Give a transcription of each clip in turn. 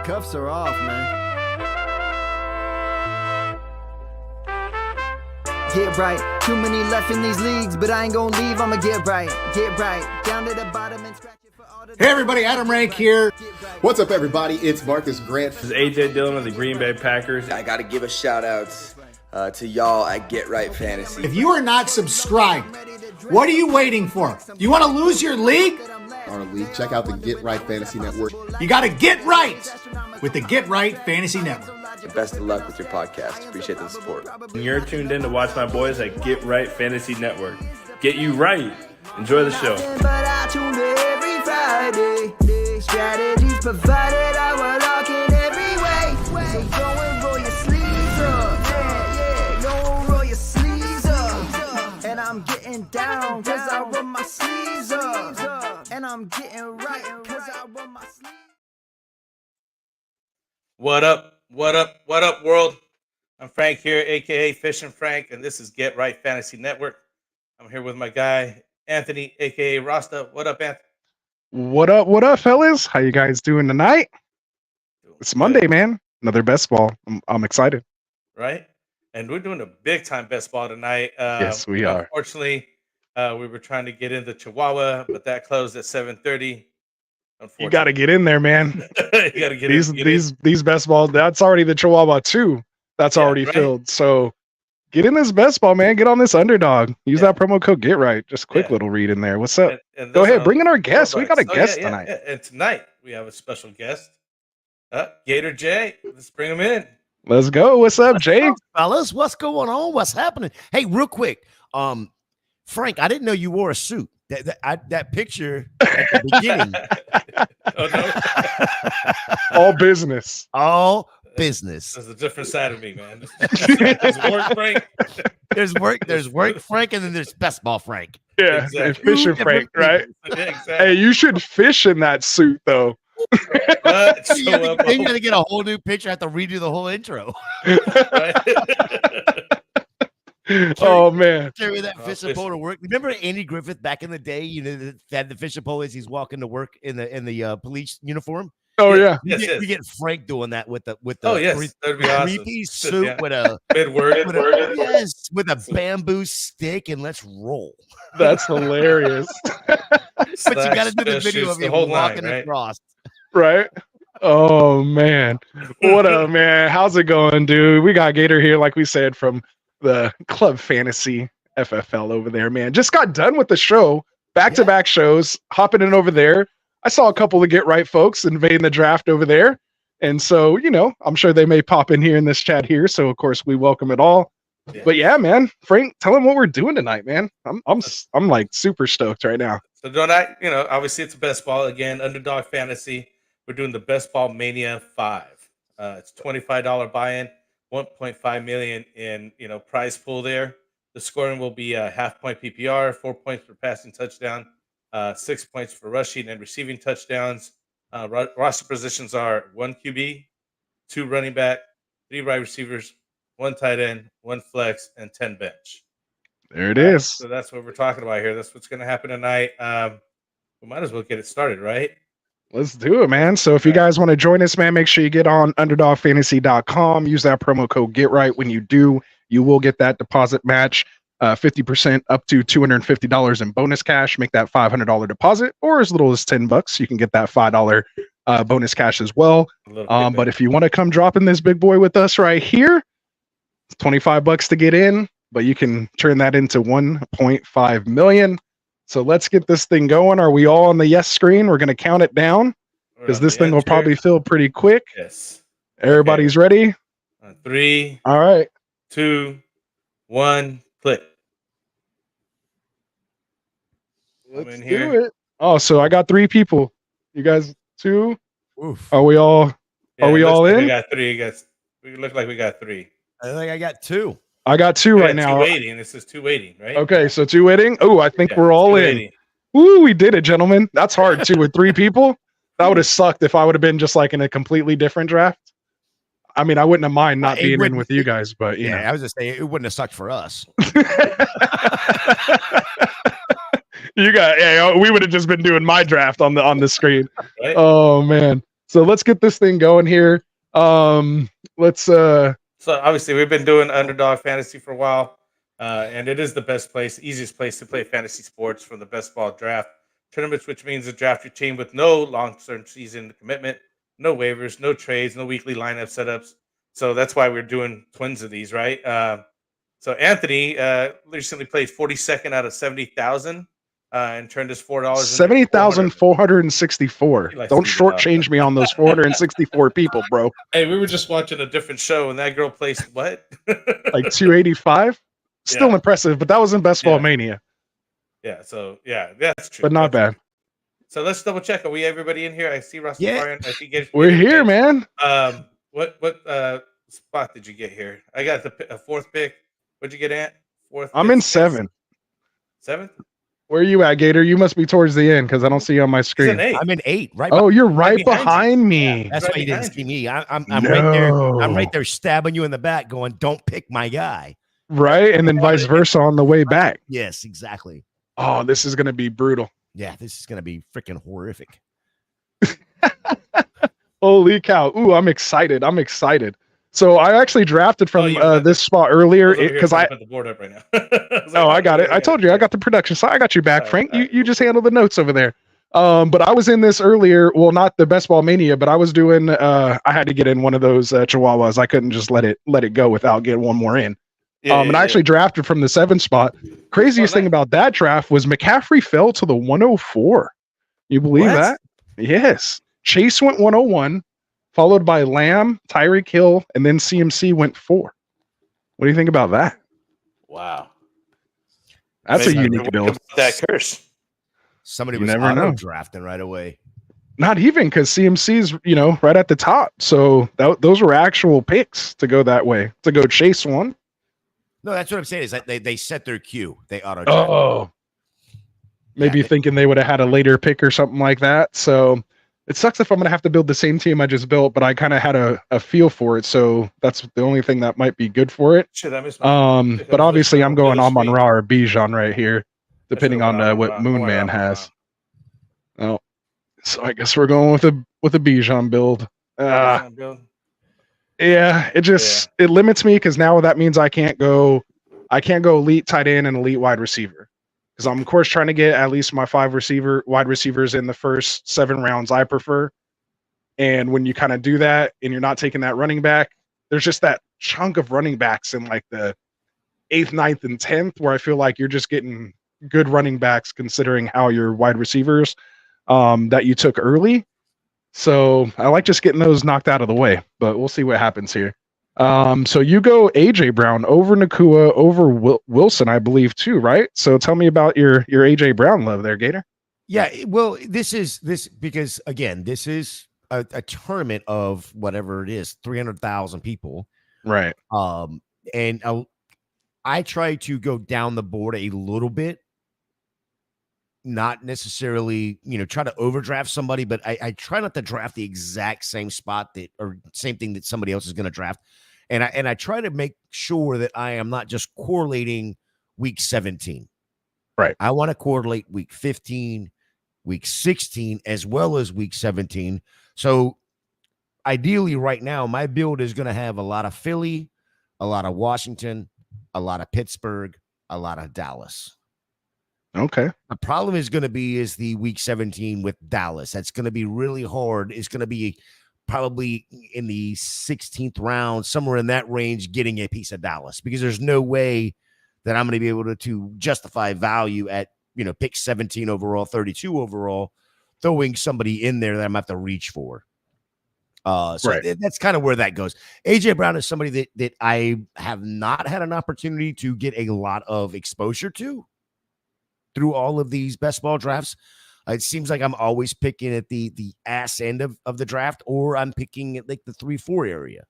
cuffs are off, man. Get right. Too many left in these leagues, but I ain't gonna leave. I'ma get right. Get right. Down to the bottom and scratch it for all the. Hey everybody, Adam Rank here. What's up, everybody? It's Marcus Grant. This is AJ Dillon of the Green Bay Packers. I got to give a shout out to y'all at Get Right Fantasy. If you are not subscribed, what are you waiting for? You want to lose your league? On a league, check out the Get Right Fantasy Network. You got to get right with the Get Right Fantasy Network. Best of luck with your podcast. Appreciate the support. And you're tuned in to watch my boys at Get Right Fantasy Network. Get you right. Enjoy the show. But I tune every Friday. Strategies provided, I will lock in every way. So go and roll your sleeves up. Yeah, go and roll your sleeves up. And I'm getting down cause I roll my sleeves up. And I'm getting right cause I roll my sleeves up. What up? What up? What up, world? I'm Frank here, a.k.a. Fishing Frank, and this is Get Right Fantasy Network. I'm here with my guy, Anthony, a.k.a. Rasta. What up, Anthony? What up, fellas? How you guys doing tonight? It's Monday, man. Another best ball. I'm excited. Right? And we're doing a big-time best ball tonight. Yes, we are. Unfortunately, we were trying to get into Chihuahua, but that closed at 7:30. You got to get in there, man. You got to get these best balls. That's already the Chihuahua 2. That's already filled. So get in this best ball, man. Get on this underdog. Use that promo code Get Right. Just quick little read in there. What's up? And Go ahead. Bring in our guest. We got a guest tonight. Yeah. And tonight we have a special guest, Gator J. Let's bring him in. Let's go. What's up, Jay? Fellas, what's going on? What's happening? Hey, real quick, Frank, I didn't know you wore a suit. That picture at the beginning. Oh, no. All business. All business. There's a different side of me, man. There's work Frank. There's work Frank, and then there's best ball Frank. Yeah, Exactly. and fishing Frank, right? Yeah, exactly. Hey, you should fish in that suit, though. You got to get a whole new picture. I have to redo the whole intro. Oh man, Carry that fishing pole to work. Remember Andy Griffith back in the day? You know, that had the fishing pole as he's walking to work in the police uniform. Oh yeah. We get Frank doing that with the That'd be awesome. three-piece suit with a with a bamboo stick, and let's roll. That's hilarious. But you got to do the video of him walking across. Right? Oh man. What up, man? How's it going, dude? We got Gator here, like we said, from the Club Fantasy FFL over there, man. Just got done with the show, back-to-back shows, hopping in over there. I saw a couple of Get Right folks invading the draft over there. And so, I'm sure they may pop in here in this chat here. So of course we welcome it all. Yeah. But yeah, man, Frank, tell them what we're doing tonight, man. I'm like super stoked right now. So obviously it's a best ball again, Underdog Fantasy. We're doing the Best Ball Mania 5. It's $25 buy-in, 1.5 million in prize pool there. The scoring will be half point PPR, 4 points for passing touchdown, 6 points for rushing and receiving touchdowns. Roster positions are 1 QB, 2 running back, 3 wide receivers, 1 tight end, 1 flex, and 10 bench. There it is. So that's what we're talking about here. That's what's going to happen tonight. We might as well get it started, right? Let's do it, man. So if you guys want to join us, man, make sure you get on underdogfantasy.com. Use that promo code GetRight. When you do, you will get that deposit match, 50% up to $250 in bonus cash. Make that $500 deposit, or as little as $10. You can get that $5 bonus cash as well. But if you want to come drop in this big boy with us right here, it's $25 to get in, but you can turn that into 1.5 million. So let's get this thing going. Are we all on the yes screen? We're going to count it down because this thing will probably fill pretty quick. Yes. Everybody's ready? 3. All right. 2, 1, click. Let's do it. Oh, so I got 3 people. You guys 2? Oof. Are we all? Yeah, are we all in? We got 3. We look like we got 3. I think I got 2. I got 2 right now. 2 waiting. This is 2 waiting, right? Okay, so 2 waiting. Oh, I think we're all in. Waiting. Woo, we did it, gentlemen. That's hard too with 3 people. That would have sucked if I would have been just like in a completely different draft. I mean, I wouldn't have mind not being in with you guys, but you know. I was just saying it wouldn't have sucked for us. We would have just been doing my draft on the screen. Right? Oh man. So let's get this thing going here. Let's So obviously we've been doing Underdog Fantasy for a while, and it is the best place, easiest place to play fantasy sports from the best ball draft tournaments, which means to draft your team with no long-term season commitment, no waivers, no trades, no weekly lineup setups. So that's why we're doing twins of these, right? So Anthony recently played 42nd out of 70,000 and turned his $4 into 70,464. He likes Don't to beat it up. shortchange me on those 464 people, bro. Hey, we were just watching a different show, and that girl placed what? Like 285. Still Yeah. impressive, but that was in Best Ball Yeah. Mania. Yeah, so yeah, that's true. But not That's bad. true. So let's double check. Are we everybody in here? I see Rasta Yeah. Frank. I see Gator. We're here, man. What spot did you get here? I got the fourth pick. What'd you get, Ant? Fourth. I'm fifth, in sixth? 7. 7th. Where are you at, Gator? You must be towards the end because I don't see you on my He's screen. an 8. I'm in 8. Right. Oh, you're right behind you. behind me. Yeah. That's right why you didn't behind see you. me. I'm right there. I'm No. right there stabbing you in the back, going, "Don't pick my guy." Right, and then vice versa on the way back. Yes, exactly. Oh, this is gonna be brutal. Yeah, this is gonna be freaking horrific. Holy cow! Ooh, I'm excited. So I actually drafted from you got this spot earlier because I. put the board up right now. Oh, I got it. I told you I got the production, so I got you back, All right, Frank. all right. You just handle the notes over there. But I was in this earlier. Well, not the Best Ball Mania, but I was doing. I had to get in one of those Chihuahuas. I couldn't just let it go without getting one more in. And I actually drafted from the 7 spot. Craziest thing about that draft was McCaffrey fell to the 104. You believe What? that? Yes. Chase went 101, followed by Lamb, Tyreek Hill, and then CMC went 4. What do you think about that? Wow. That's a Maybe unique wake build. up That curse. Somebody You was never know. auto drafting right away. Not even because CMC's, right at the top. So those were actual picks to go that way. To go chase one. No, that's what I'm saying. Is that they set their queue. They auto draft. Oh. Maybe Yeah. thinking they would have had a later pick or something like that. So it sucks if I'm going to have to build the same team I just built, but I kind of had a feel for it. So that's the only thing that might be good for it. Shit, I missed my But obviously I'm going on Amon Ra or Bijan right here, depending on what Amon-Ra. Moon Man has. Oh, so I guess we're going with a Bijan build. Yeah, it limits me because now that means I can't go elite tight end and elite wide receiver. Because I'm of course trying to get at least my 5 wide receivers in the first 7 rounds I prefer. And when you kind of do that and you're not taking that running back, there's just that chunk of running backs in like the 8th, 9th, and 10th where I feel like you're just getting good running backs considering how your wide receivers that you took early. So I like just getting those knocked out of the way, but we'll see what happens here. So you go AJ Brown over Nakua over Wilson, I believe too, right? So tell me about your AJ Brown love there, Gator. Yeah, well, this because again, this is a tournament of whatever it is, 300,000 people, Right. And I try to go down the board a little bit, not necessarily, try to overdraft somebody, but I try not to draft the exact same spot or same thing that somebody else is going to draft. And I try to make sure that I am not just correlating week 17. Right. I want to correlate week 15, week 16, as well as week 17. So ideally right now, my build is going to have a lot of Philly, a lot of Washington, a lot of Pittsburgh, a lot of Dallas. Okay. The problem is going to be the week 17 with Dallas. That's going to be really hard. It's going to be probably in the 16th round, somewhere in that range, getting a piece of Dallas, because there's no way that I'm going to be able to justify value at, pick 17 overall, 32 overall, throwing somebody in there that I'm going to have to reach for. That's kind of where that goes. AJ Brown is somebody that I have not had an opportunity to get a lot of exposure to through all of these best ball drafts. It seems like I'm always picking at the ass end of the draft, or I'm picking at like the 3-4 area.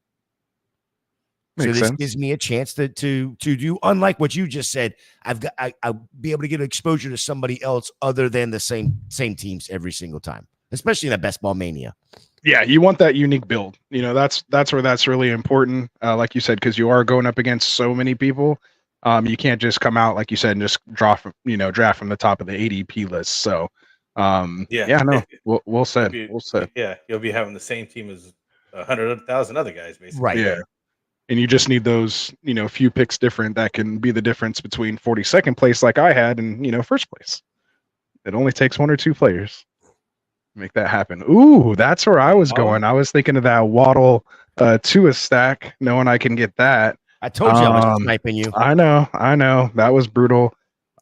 Makes so this sense. gives me a chance to do, unlike what you just said, I'll be able to get exposure to somebody else other than the same teams every single time, especially in a best ball mania. Yeah, you want that unique build. That's where that's really important. Like you said, because you are going up against so many people. You can't just come out, like you said, and just draft from the top of the ADP list. So Yeah, no, we'll said. Yeah, you'll be having the same team as 100,000 other guys, basically. Right. Yeah. And you just need those, few picks different that can be the difference between 42nd place like I had and, first place. It only takes 1 or 2 players to make that happen. Ooh, that's where I was going. I was thinking of that Waddle to a stack, knowing I can get that. I told you I was sniping you. I know. That was brutal.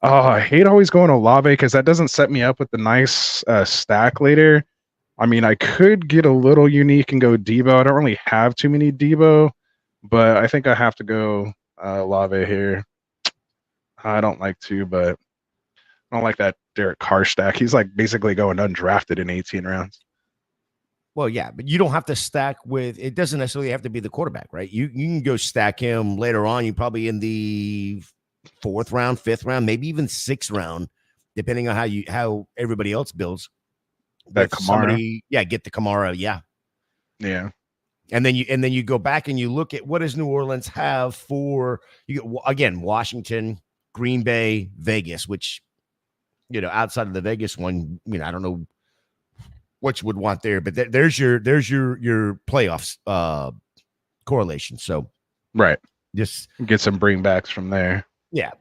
Oh, I hate always going to Olave because that doesn't set me up with the nice stack later. I mean, I could get a little unique and go Debo. I don't really have too many Debo. But I think I have to go Olave here. I don't like to, but I don't like that Derek Carr stack. He's like basically going undrafted in 18 rounds. Well, yeah, but you don't have to stack with. It doesn't necessarily have to be the quarterback, right? You can go stack him later on. You probably in the 4th round, 5th round, maybe even 6th round, depending on how everybody else builds. That Kamara, get the Kamara, yeah. And then you go back and you look at what does New Orleans have for again, Washington, Green Bay, Vegas, which outside of the Vegas one, I don't know what you would want there, but there's your playoffs correlation. So right, just get some bringbacks from there. Yeah,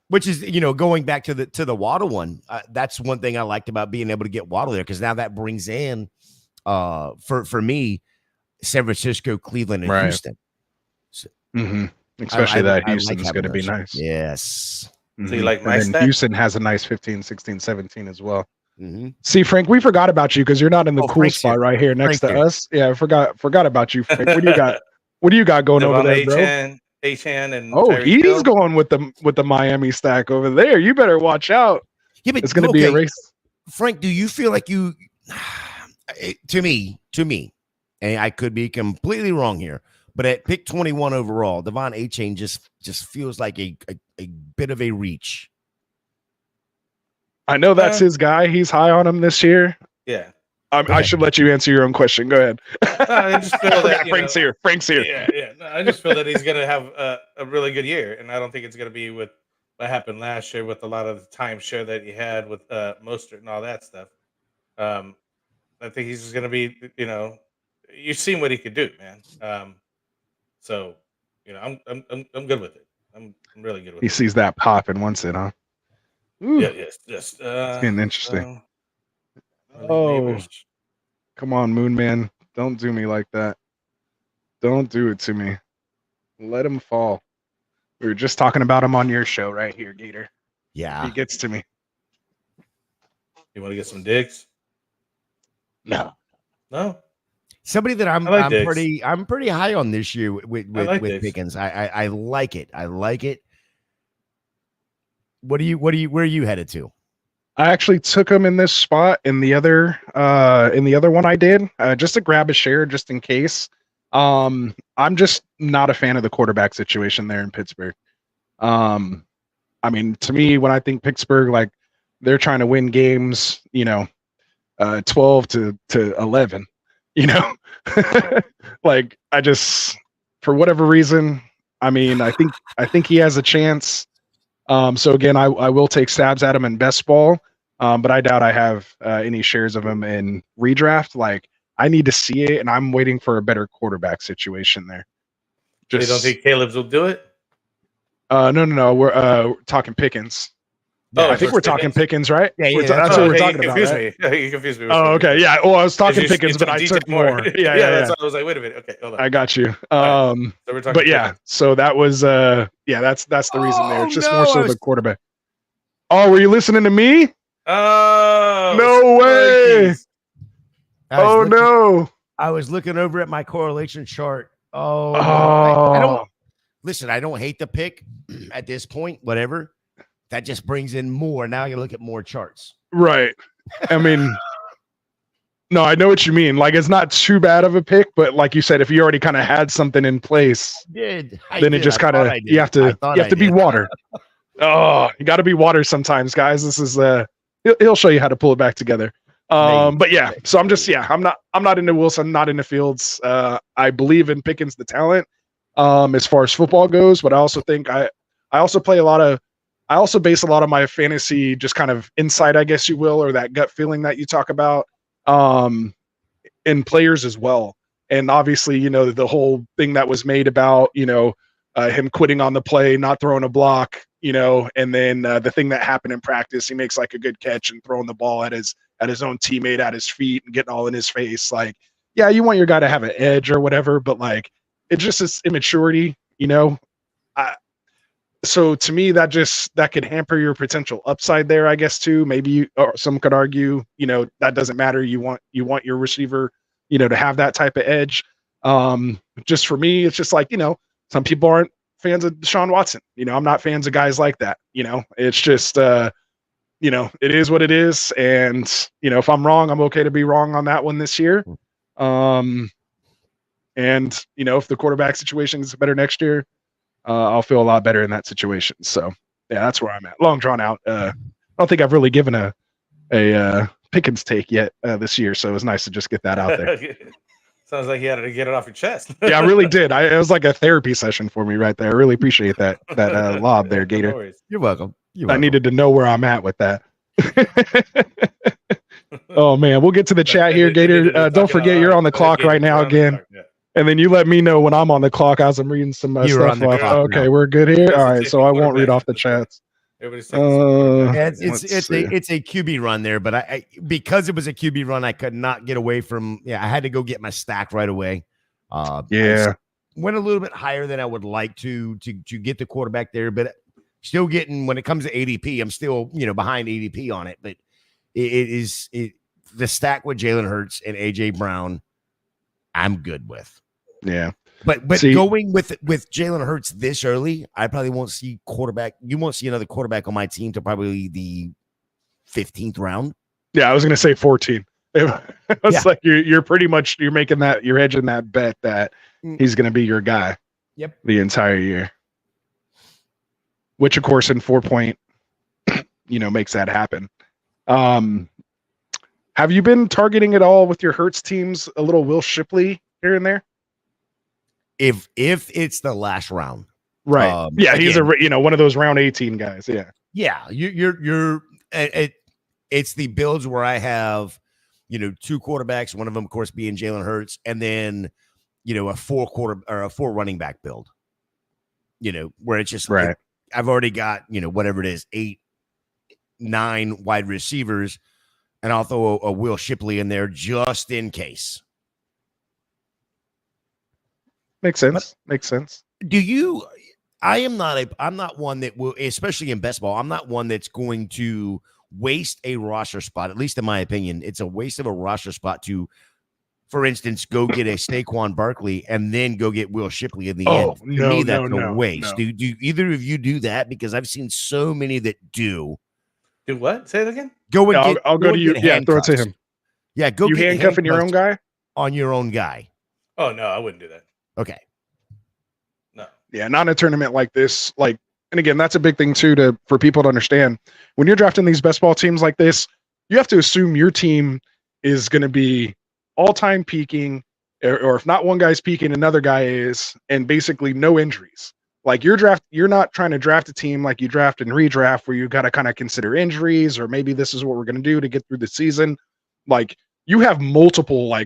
which is going back to the Waddle one. That's one thing I liked about being able to get Waddle there because now that brings in for me. San Francisco, Cleveland, and Houston. So, especially that Houston's going to be nice. Yes. So you like my and Houston has a nice 15, 16, 17 as well. Mm-hmm. See, Frank, we forgot about you because you're not in the cool Frank's spot here. right here next Frank's to here. us. Yeah, forgot about you, Frank. What do you got? What do you got going over there, bro? H-Han and he's Hill. going with the Miami stack over there. You better watch out. Yeah, but it's going to be a race. Frank, do you feel like you? To me, and I could be completely wrong here, but at pick 21 overall, Devon A-Chain just feels like a bit of a reach. I know that's his guy. He's high on him this year. Yeah. I should let you answer your own question. Go ahead. I just feel that Frank's here. Yeah. No, I just feel that he's going to have a really good year, and I don't think it's going to be with what happened last year with a lot of the timeshare that he had with Mostert and all that stuff. I think he's just going to be, you've seen what he could do, man. So, I'm good with it. I'm really good with it. He sees that pop and wants it, huh? Ooh. Yeah, yes. It's getting interesting. Neighbors. Come on, Moon Man. Don't do me like that. Don't do it to me. Let him fall. We were just talking about him on your show right here, Gator. Yeah. He gets to me. You want to get some digs? No. Somebody that I'm pretty high on this year with Diggs. Pickens. I like it. I like it. Where are you headed to? I actually took him in this spot in the other one I did, just to grab a share just in case. I'm just not a fan of the quarterback situation there in Pittsburgh. I mean, to me, when I think Pittsburgh, like they're trying to win games, 12 to 11, like I just, for whatever reason, I mean, I think he has a chance. So again, I will take stabs at him in best ball, but I doubt I have any shares of him in redraft. Like I need to see it, and I'm waiting for a better quarterback situation there. So you don't think Caleb's will do it? No. We're talking Pickens. Yeah, I think we're talking Pickens, right? Yeah, That's what we're talking about. Right? You confused me. Oh, okay. Yeah. Well, I was talking Pickens, but I took more. Yeah. That's why I was like, wait a minute. Okay, hold on. I got you. So we're talking but yeah, so that was that's the reason there. It's just more so the quarterback. Oh, were you listening to me? Oh, no way. No. I was looking over at my correlation chart. Oh, I don't listen. I don't hate the pick at this point, whatever. That just brings in more. Now you look at more charts. Right. I mean, no, I know what you mean. Like, it's not too bad of a pick, but like you said, if you already kind of had something in place, it just kind of, you have to be water. Oh, you got to be water sometimes, guys. This is, he'll show you how to pull it back together. But yeah, so I'm just, I'm not into Wilson, not into Fields. I believe in Pickens, the talent, as far as football goes, but I also think I also play a lot of I also base a lot of my fantasy just kind of insight, I guess you will, or that gut feeling that you talk about, in players as well. And obviously, you know, the whole thing that was made about, you know, him quitting on the play, not throwing a block, you know, and then the thing that happened in practice, he makes like a good catch and throwing the ball at his own teammate at his feet and getting all in his face. Like, yeah, you want your guy to have an edge or whatever, but like it just is immaturity, you know. So to me, that could hamper your potential upside there, I guess, too. Maybe or some could argue, you know, that doesn't matter. You want your receiver, you know, to have that type of edge. Just for me, it's just like, you know, some people aren't fans of Deshaun Watson. You know, I'm not fans of guys like that. You know, it's just, you know, it is what it is. And, you know, if I'm wrong, I'm okay to be wrong on that one this year. And, you know, if the quarterback situation is better next year, I'll feel a lot better in that situation. So yeah, that's where I'm at. Long drawn out. I don't think I've really given a Pickens take yet this year. So it was nice to just get that out there. Sounds like you had to get it off your chest. Yeah, I really did. It was like a therapy session for me right there. I really appreciate that lob there, Gator. No worries. You're welcome. I needed to know where I'm at with that. Oh man, we'll get to the chat here, Gator. Don't forget you're on the clock right now again. And then you let me know when I'm on the clock as I'm reading some stuff off. Okay, we're good here. All right, so I won't read off the chats. It's a QB run there, but I because it was a QB run, I could not get away from. Yeah, I had to go get my stack right away. Yeah, went a little bit higher than I would like to get the quarterback there, but still getting when it comes to ADP, I'm still behind ADP on it. But the stack with Jalen Hurts and AJ Brown, I'm good with. Yeah. But going with Jalen Hurts this early, I probably won't see quarterback. You won't see another quarterback on my team till probably the 15th round. Yeah, I was gonna say 14. It's like you're pretty much making that you're hedging that bet that he's gonna be your guy. Yep. The entire year. Which of course in 4-point, makes that happen. Have you been targeting at all with your Hurts teams a little Will Shipley here and there? If it's the last round, right? Yeah, he's one of those round 18 guys. Yeah, you're. It's the builds where I have, two quarterbacks. One of them, of course, being Jalen Hurts, and then a 4 running back build. Where it's just right. I've already got whatever it is, 8, 9 wide receivers, and I'll throw a Will Shipley in there just in case. Makes sense. Makes sense. I'm not one that will, especially in best ball, I'm not one that's going to waste a roster spot. At least in my opinion, it's a waste of a roster spot to, for instance, go get a Saquon Barkley and then go get Will Shipley in the end. To me, that's a waste. No. Do either of you do that? Because I've seen so many that do. Do what? Say it again. I'll go to you. Yeah, throw it to him. Yeah, go. You handcuffing your own guy on your own guy. Oh no, I wouldn't do that. Okay. No. Yeah, not in a tournament like this. And again, that's a big thing too for people to understand. When you're drafting these best ball teams like this, you have to assume your team is going to be all-time peaking, or if not one guy's peaking, another guy is, and basically no injuries. Like you're not trying to draft a team like you draft and redraft where you got to kind of consider injuries, or maybe this is what we're going to do to get through the season. Like you have multiple,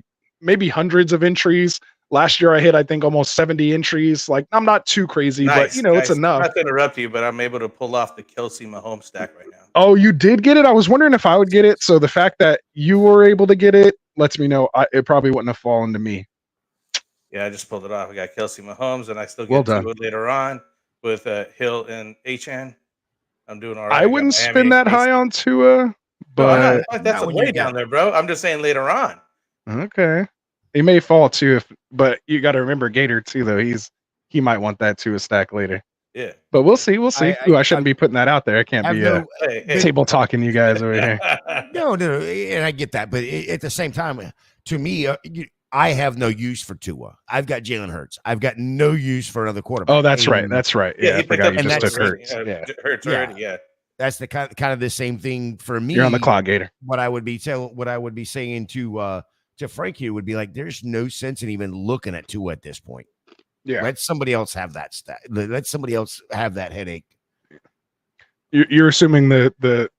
maybe hundreds of entries. Last year I hit, I think, almost 70 entries. I'm not too crazy, nice, but it's enough. Not to interrupt you, but I'm able to pull off the Kelsey Mahomes stack right now. Oh, you did get it? I was wondering if I would get it. So the fact that you were able to get it lets me know it probably wouldn't have fallen to me. Yeah, I just pulled it off. I got Kelsey Mahomes, and I still get to it later on with Hill and HN. I'm doing all right. I wouldn't spin that high on Tua, but that's way down there, bro. I'm just saying later on. Okay. He may fall too, but you got to remember Gator too, though. He might want that Tua stack later. Yeah, but we'll see. I shouldn't be putting that out there. I can't be table talking you guys over here. No, and I get that, but at the same time, to me, I have no use for Tua. I've got Jalen Hurts. I've got no use for another quarterback. Oh, that's right. That's right. Yeah, I forgot you just took Hurts. Hurts already. Yeah, that's the kind of the same thing for me. You're on the clock, Gator. What I would be saying to Frank here would be there's no sense in even looking at Tua at this point. Yeah. Let somebody else have that stat. Let somebody else have that headache. You're assuming the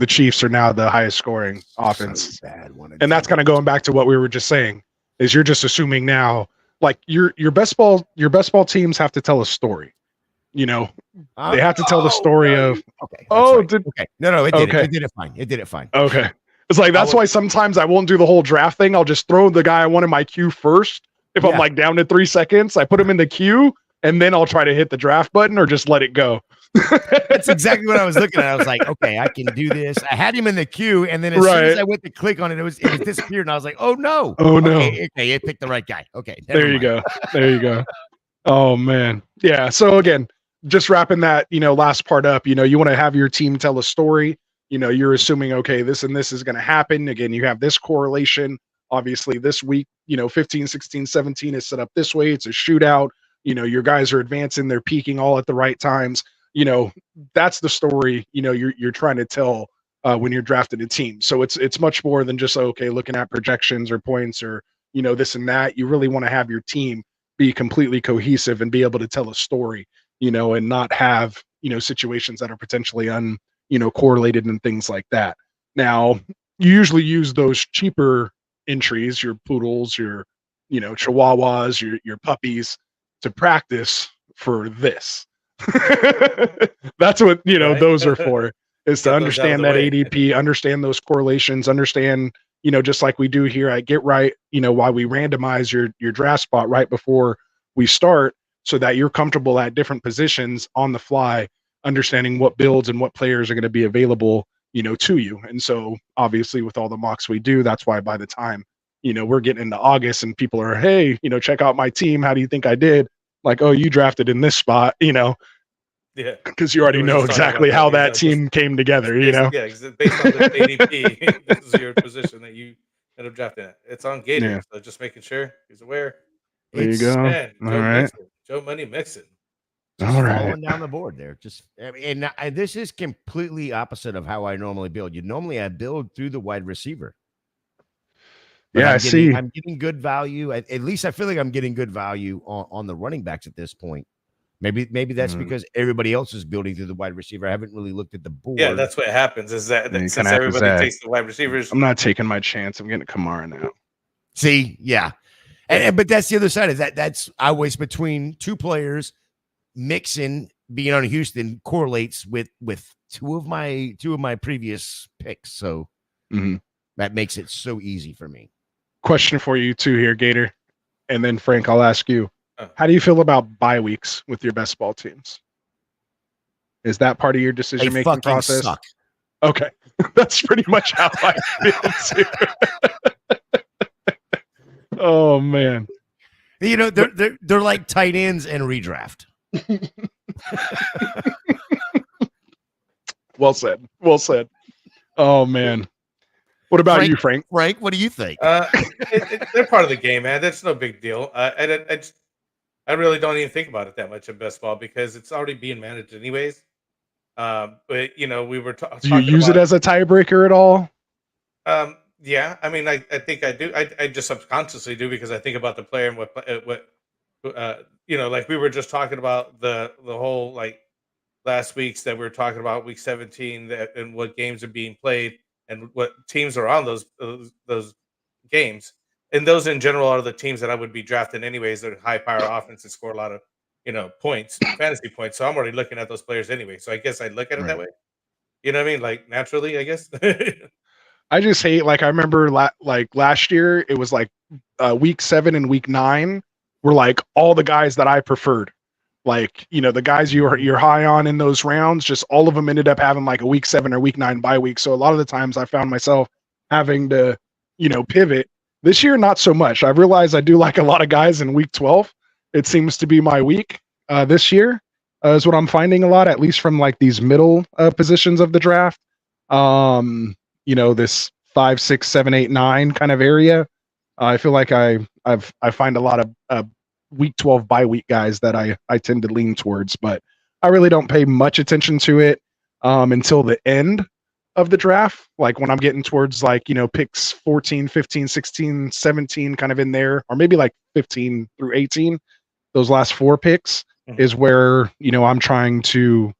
Chiefs are now the highest scoring offense, Bad one. and that's kind of going back to what we were just saying. Is you're just assuming now, like your best ball teams have to tell a story. They have to tell the story of. Okay. Right. Okay. No, it did okay. it. It did it fine. Okay. It's like that's why sometimes I won't do the whole draft thing. I'll just throw the guy I want in my queue first. If I'm like down to 3 seconds, I put him in the queue, and then I'll try to hit the draft button or just let it go. That's exactly what I was looking at. I was like, okay, I can do this. I had him in the queue, and then as soon as I went to click on it, it was disappeared, and I was like, oh no. Okay, it picked the right guy. Okay. There you go. There you go. Oh man. Yeah. So again, just wrapping that, last part up, you want to have your team tell a story. You're assuming, okay, this and this is going to happen. Again, you have this correlation. Obviously, this week, 15, 16, 17 is set up this way. It's a shootout. Your guys are advancing. They're peaking all at the right times. That's the story, you're trying to tell when you're drafting a team. So it's much more than just, okay, looking at projections or points or, this and that. You really want to have your team be completely cohesive and be able to tell a story, and not have, situations that are potentially correlated and things like that. Now, you usually use those cheaper entries, your poodles, your, Chihuahuas, your puppies to practice for this. That's what, those are for, is to understand that ADP, understand those correlations, understand, just like we do here at Get Right, why we randomize your draft spot right before we start so that you're comfortable at different positions on the fly, understanding what builds and what players are going to be available, to you. And so obviously with all the mocks we do, that's why by the time, we're getting into August and people are, hey, check out my team. How do you think I did? Like, oh, you drafted in this spot, yeah, because you already know exactly how that team came together, Yeah, based on the ADP, this is your position that you end up drafting at. It's on Gator, so just making sure he's aware. There you go. Man, Joe Money Mixon. Just falling down the board there. And this is completely opposite of how I normally build. I build through the wide receiver. But I'm getting good value. At least I feel like I'm getting good value on the running backs at this point. Maybe that's because everybody else is building through the wide receiver. I haven't really looked at the board. Yeah, that's what happens. Is that since everybody takes the wide receivers, I'm not taking my chance. I'm getting Kamara now. See, yeah, but that's the other side of that. That's always between two players. Mixon being on Houston correlates with two of my previous picks, so that makes it so easy for me. Question for you too here, Gator, and then Frank, I'll ask you. How do you feel about bye weeks with your best ball teams? Is that part of your decision-making process? Suck. Okay. That's pretty much how I feel too. Oh man. They're like tight ends and redraft. Well said. Oh man. What about you, Frank? Frank, what do you think? They're part of the game, man. That's no big deal. I really don't even think about it that much in best ball because it's already being managed anyways. But we were talking. Do you use it as a tiebreaker at all? Yeah, I mean, I think I do. I just subconsciously do because I think about the player and what like we were just talking about the whole like last week's that we were talking about week 17 and what games are being played and what teams are on those games. And those in general are the teams that I would be drafting anyways. They're high power offense and score a lot of, points, fantasy points. So I'm already looking at those players anyway. So I guess I look at it that way. You know what I mean? Like naturally, I guess. I just hate, like, I remember last year, it was like week 7 and week 9 were like all the guys that I preferred. Like, the guys you're high on in those rounds, just all of them ended up having like a week 7 or week 9 bye week. So a lot of the times I found myself having to, pivot. This year, not so much. I've realized I do like a lot of guys in week 12. It seems to be my week this year is what I'm finding a lot, at least from like these middle positions of the draft. This 5, 6, 7, 8, 9 kind of area. I feel like I find a lot of week 12 bye week guys that I tend to lean towards, but I really don't pay much attention to it until the end of the draft, like when I'm getting towards like, picks 14, 15, 16, 17 kind of in there, or maybe like 15 through 18, those last 4 picks is where, I'm trying to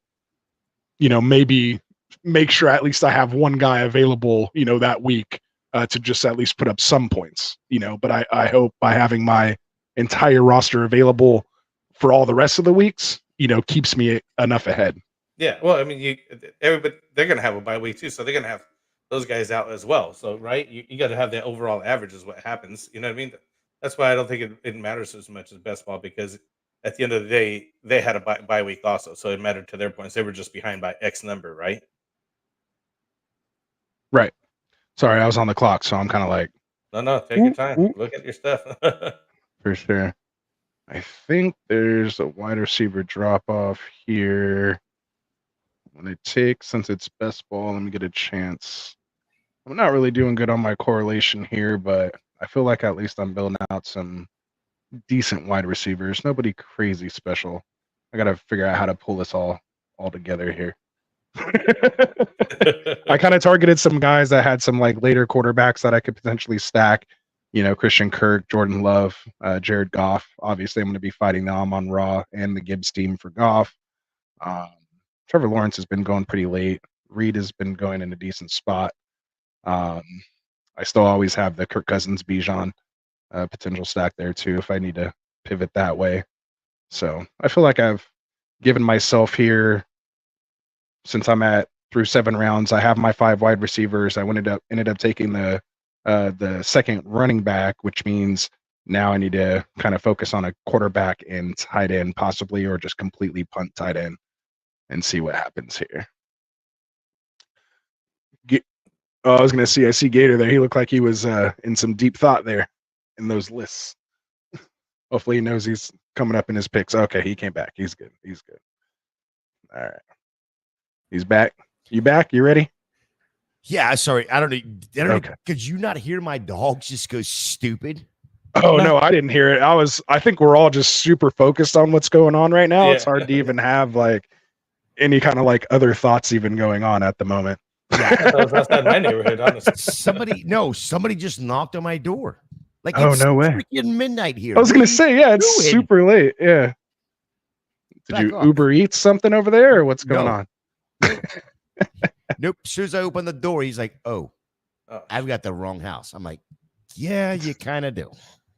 maybe make sure at least I have one guy available, that week to just at least put up some points, but I hope by having my entire roster available for all the rest of the weeks, keeps me enough ahead. Yeah, well, I mean, everybody they're gonna have a bye week too, so they're gonna have those guys out as well. So, right, you got to have the overall average is what happens. You know what I mean? That's why I don't think it matters as much as best ball because at the end of the day, they had a bye week also, so it mattered to their points. They were just behind by X number, right? Right. Sorry, I was on the clock, so I'm kind of like. No, take your time. Look at your stuff. For sure. I think there's a wide receiver drop off here. When I take, since it's best ball, let me get a chance. I'm not really doing good on my correlation here, but I feel like at least I'm building out some decent wide receivers. Nobody crazy special. I got to figure out how to pull this all together here. I kind of targeted some guys that had some like later quarterbacks that I could potentially stack. Christian Kirk, Jordan Love, Jared Goff. Obviously, I'm going to be fighting the Amon Ra and the Gibbs team for Goff. Trevor Lawrence has been going pretty late. Reed has been going in a decent spot. I still always have the Kirk Cousins Bijan potential stack there too if I need to pivot that way. So I feel like I've given myself here, since I'm through 7 rounds, I have my 5 wide receivers. I ended up taking the second running back, which means now I need to kind of focus on a quarterback and tight end possibly, or just completely punt tight end and see what happens here. I was going to see, I see Gator there. He looked like he was in some deep thought there in those lists. Hopefully he knows he's coming up in his picks. Okay, he came back. He's good. All right. He's back. You back? You ready? Yeah, sorry. I don't know. Okay. Could you not hear my dogs just go stupid? Oh no, I didn't hear it. I think we're all just super focused on what's going on right now. Yeah. It's hard to even have like any kind of like other thoughts even going on at the moment. That was outside my neighborhood, honestly. Somebody just knocked on my door. Like, Oh, it's no way. freaking midnight here. I was gonna say, yeah, it's doing? super late. Yeah. Did Back you off. Uber Eats something over there, or what's going No. on? Nope. As soon as I open the door, he's like, "Oh, Oh, I've got the wrong house." I'm like, "Yeah, you kind of do."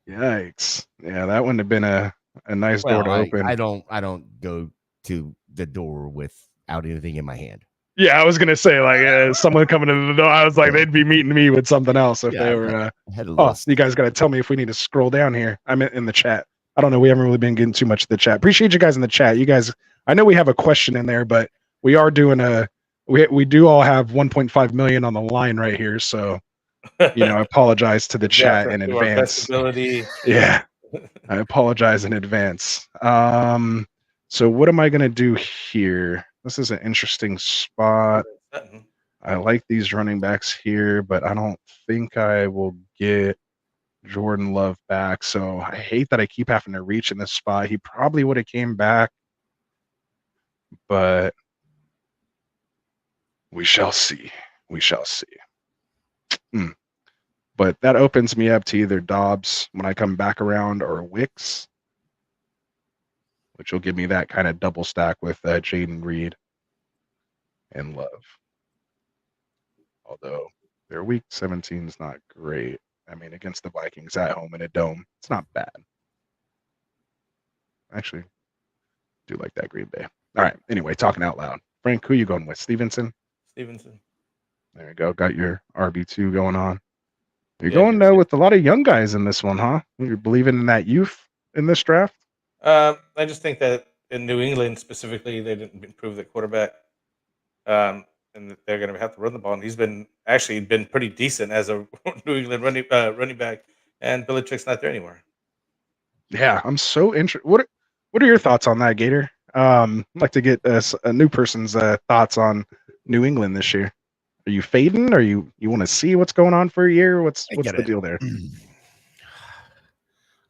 Yikes! Yeah, that wouldn't have been a nice door to open. I don't go to the door without anything in my hand. Yeah, I was gonna say like someone coming to the door. I was like, they'd be meeting me with something else if they were. I had a Oh, list. you guys got to tell me if we need to scroll down here. I'm in the chat. I don't know. We haven't really been getting too much of the chat. Appreciate you guys in the chat. You guys, I know we have a question in there, but we are doing we do all have 1.5 million on the line right here. So, I apologize to the chat in to our best advance. ability. Yeah, I apologize in advance. So what am I going to do here? This is an interesting spot. I like these running backs here, but I don't think I will get Jordan Love back. So I hate that I keep having to reach in this spot. He probably would have came back, but we shall see. We shall see. But that opens me up to either Dobbs when I come back around or Wicks, which will give me that kind of double stack with Jaden Reed and Love. Although their week 17 is not great. I mean, against the Vikings at home in a dome, it's not bad. Actually, do like that Green Bay. All right. Anyway, talking out loud. Frank, who you going with? Stevenson? Stevenson. There you go. Got your RB2 going on. You're Yeah, going good. with a lot of young guys in this one, huh? You're believing in that youth in this draft? I just think that in New England specifically, they didn't improve the quarterback, and that they're going to have to run the ball. And he's been pretty decent as a New England running back, and Belichick's not there anymore. Yeah, I'm so interested. What are your thoughts on that, Gator? I'd like to get a new person's thoughts on New England this year. Are you fading? Or you want to see what's going on for a year? What's the deal there?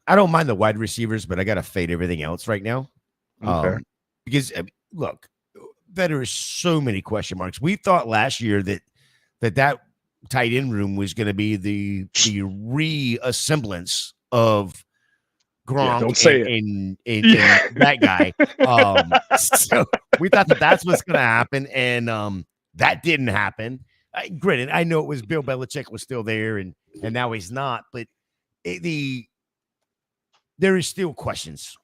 I don't mind the wide receivers, but I got to fade everything else right now. Okay. Because look, there are so many question marks. We thought last year that tight end room was going to be the reassemblance of Gronk don't say it. and Yeah. that guy. So we thought that's what's going to happen, and that didn't happen. Granted, I know it was Bill Belichick was still there, and now he's not, but there is still questions,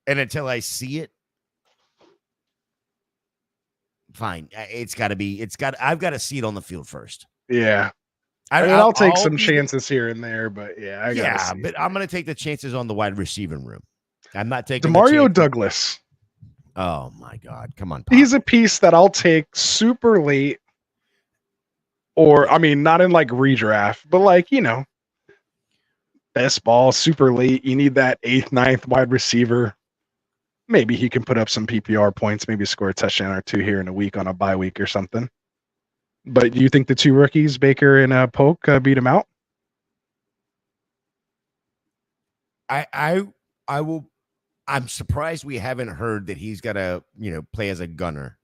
and until I see it, fine. I've got to see it on the field first. Yeah. I'll take some chances here and there, but yeah, but I'm going to take the chances on the wide receiving room. I'm not taking Demario Douglas. Oh my God! Come on, Pop. He's a piece that I'll take super late, or I mean, not in like redraft, but like best ball super late. You need that 8th, 9th wide receiver. Maybe he can put up some PPR points, maybe score a touchdown or 2 here in a week on a bye week or something. But do you think the 2 rookies, Baker and Polk, beat him out? I will. I'm surprised we haven't heard that he's got to play as a gunner.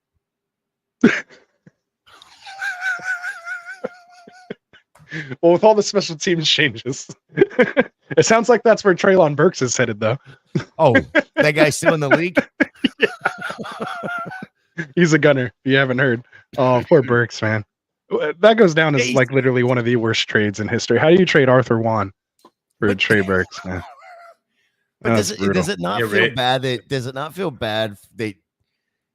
Well, with all the special teams changes, it sounds like that's where Treylon Burks is headed, though. Oh, that guy's still in the league? He's a gunner. If you haven't heard. Oh, poor Burks, man. That goes down as like literally one of the worst trades in history. How do you trade Arthur Juan for Trey Burks, man? But does it not feel bad that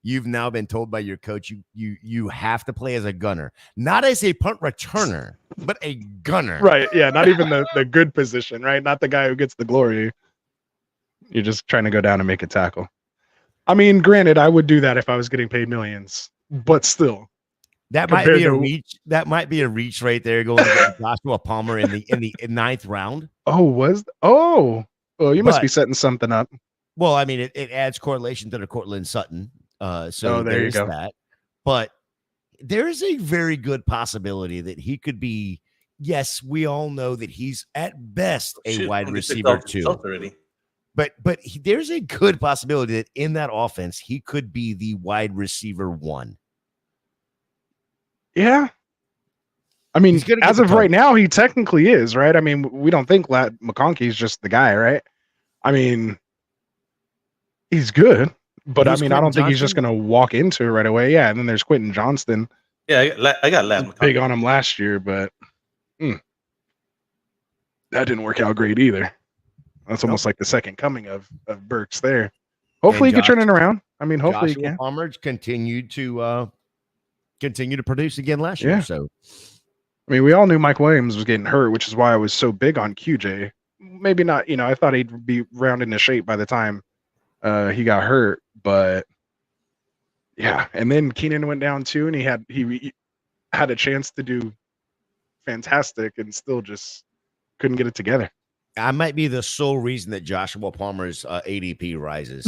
you've now been told by your coach you have to play as a gunner, not as a punt returner, but a gunner? Right. Yeah. Not even the good position, right? Not the guy who gets the glory. You're just trying to go down and make a tackle. I mean, granted, I would do that if I was getting paid millions, but still. That might be a reach. That might be a reach right there, going to Joshua Palmer in the 9th round. Oh, you must be setting something up. Well, I mean, it adds correlation to the Cortland Sutton. So there you go. That. But there's a very good possibility that he could be. Yes, we all know that he's at best a wide receiver 2. But there's a good possibility that in that offense he could be the wide receiver 1. Yeah. I mean, as of right now, he technically is, right? I mean, we don't think McConkey's just the guy, right? I mean, he's good, but I mean, I don't think he's just going to walk into it right away. Yeah, and then there's Quentin Johnston. Yeah, I got Ladd big on him last year, but that didn't work out great either. That's almost like the second coming of Burks there. Hopefully he can turn it around. I mean, hopefully he can. Palmer continued to produce again last year. So, I mean, we all knew Mike Williams was getting hurt, which is why I was so big on QJ. Maybe not, I thought he'd be round into shape by the time he got hurt, but yeah. And then Keenan went down too, and he had a chance to do fantastic and still just couldn't get it together. I might be the sole reason that Joshua Palmer's ADP rises.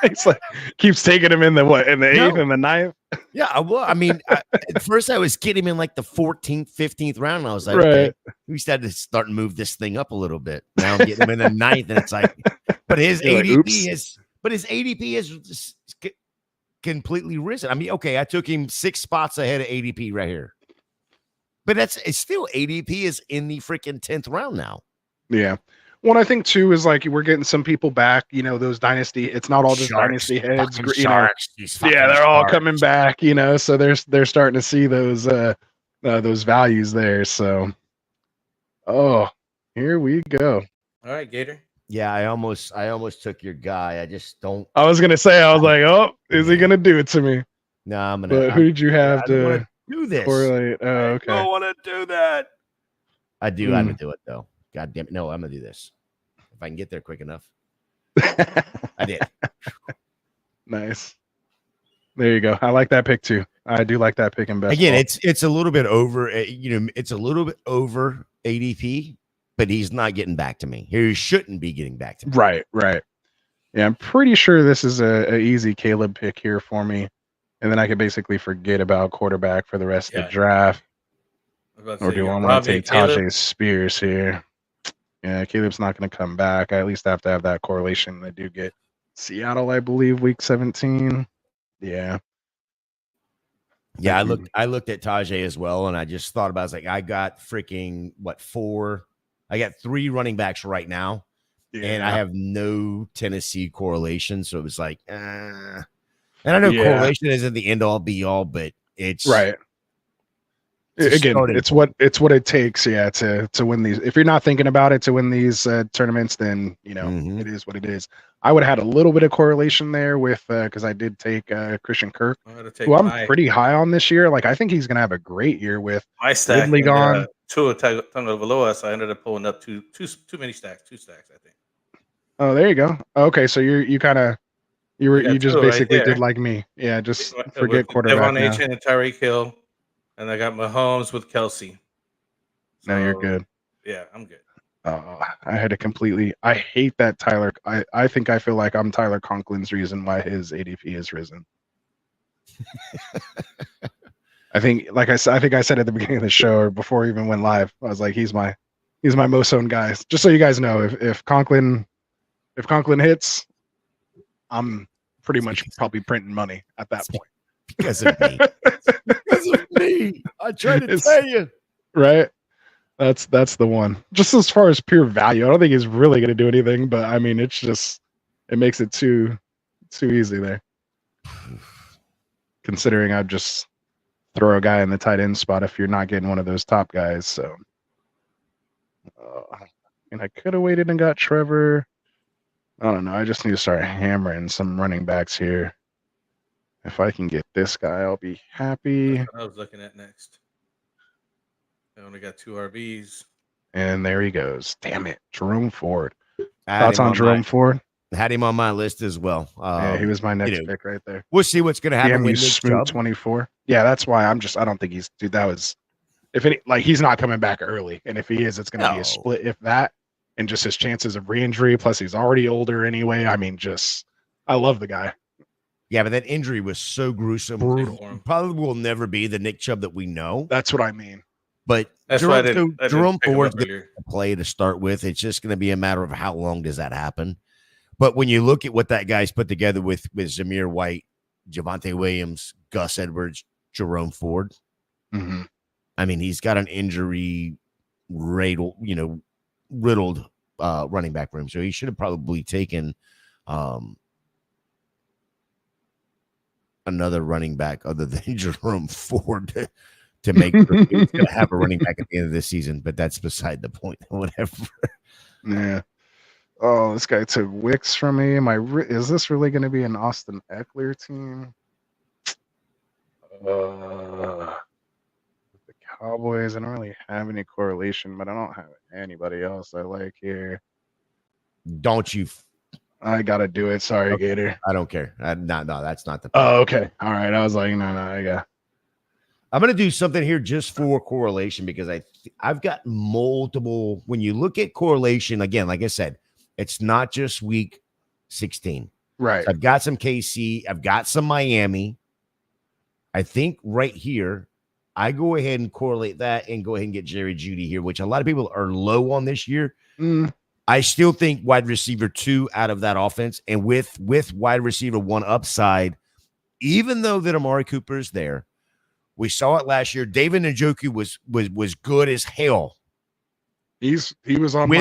It's like keeps taking him in the 8th and the 9th. Yeah, well, I mean, at first I was getting him in like the 14th, 15th round. And I was like, okay, we started to start and move this thing up a little bit. Now I'm getting him in the 9th, and it's like, but his ADP is completely risen. I mean, okay, I took him 6 spots ahead of ADP right here. But it's still ADP is in the freaking 10th round now. Yeah. One I think too is like we're getting some people back. Those dynasty. It's not all just dynasty heads. They're all coming back. So they're starting to see those values there. So, here we go. All right, Gator. Yeah, I almost took your guy. I just don't. I was gonna say. I was like, is he gonna do it to me? No, I'm gonna. But who did you have to do this? Correlate? Oh, okay. I don't want to do that. I do. I'm gonna do it though. God damn it! No, I'm gonna do this if I can get there quick enough. I did. Nice. There you go. I like that pick too. I do like that pick in best. Again, it's a little bit over. It's a little bit over ADP, but he's not getting back to me. He shouldn't be getting back to me. Right. Yeah, I'm pretty sure this is a easy Caleb pick here for me, and then I could basically forget about quarterback for the rest of the draft. Or do I want to take Tajay Spears here? Yeah, Caleb's not going to come back. I at least have to have that correlation. They do get Seattle, I believe, week 17. Yeah. Yeah, I looked at Tajay as well, and I just thought about it. I was like, I got freaking 4 I got 3 running backs right now, and I have no Tennessee correlation. So it was like, and I know correlation isn't the end all be all, but it's right. Again, it's what it takes, to win these. If you're not thinking about it to win these tournaments, then it is what it is. I would have had a little bit of correlation there with because I did take Christian Kirk, who I'm pretty high on this year. Like I think he's gonna have a great year with my stack Ridley gone. Tua Tagovailoa, so I ended up pulling up too many stacks, 2 stacks, I think. Oh, there you go. Okay, so you just basically did like me. Yeah, just forget quarterback. Devon Achane and Tyreek Hill. And I got Mahomes with Kelsey. So, no, you're good. Yeah, I'm good. I had to completely. I hate that Tyler. I feel like I'm Tyler Conklin's reason why his ADP has risen. I think I said at the beginning of the show or before we even went live, I was like, he's my most owned guy. Just so you guys know, if Conklin hits, I'm pretty much probably printing money at that point. Because of me. Because of me. I tried to tell you. Right? That's the one. Just as far as pure value, I don't think he's really going to do anything, but I mean, it's just, it makes it too easy there. Considering I'd just throw a guy in the tight end spot if you're not getting one of those top guys. So, and I could have waited and got Trevor. I don't know. I just need to start hammering some running backs here. If I can get this guy, I'll be happy. That's what I was looking at next. I only got 2 RBs. And there he goes. Damn it. Jerome Ford. Thoughts on Jerome Ford? Had him on my list as well. Yeah, he was my next pick right there. We'll see what's going to happen with Nick Chubb. 24. Yeah, that's why I don't think he's, dude, that was, he's not coming back early. And if he is, it's going to be a split, if that, and just his chances of re-injury. Plus he's already older anyway. I mean, I love the guy. Yeah, but that injury was so gruesome. Brutal. Probably will never be the Nick Chubb that we know. That's what I mean. But that's Jerome Ford's going to play to start with. It's just going to be a matter of how long does that happen. But when you look at what that guy's put together with Zamir White, Javonte Williams, Gus Edwards, Jerome Ford, I mean, he's got an injury riddled running back room. So he should have probably taken another running back other than Jerome Ford to make sure he's going to have a running back at the end of this season. But that's beside the point. Whatever. Yeah. Oh, this guy took Wicks from me. Is this really going to be an Austin Eckler team? The Cowboys, I don't really have any correlation, but I don't have anybody else I like here. Don't you? I got to do it. Sorry, okay. Gator. I don't care. No, that's not the. Oh, okay. All right. I was like, no, I got. I'm going to do something here just for correlation because I've got multiple. When you look at correlation, again, like I said, it's not just week 16. Right. So I've got some KC. I've got some Miami. I think right here, I go ahead and correlate that and go ahead and get Jerry Jeudy here, which a lot of people are low on this year. I still think wide receiver 2 out of that offense, and with wide receiver 1 upside, even though that Amari Cooper is there, we saw it last year. David Njoku was good as hell. He was on with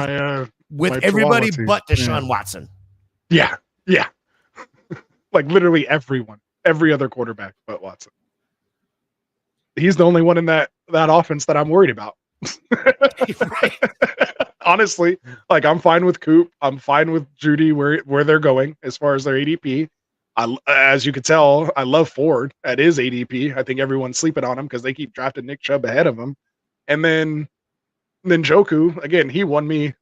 my everybody but Deshaun Watson. Yeah. Like literally everyone, every other quarterback but Watson. He's the only one in that offense that I'm worried about. Honestly, like I'm fine with Coop. I'm fine with Jeudy where they're going as far as their ADP. As you could tell, I love Ford at his ADP. I think everyone's sleeping on him because they keep drafting Nick Chubb ahead of him. And then Joku, again, he got me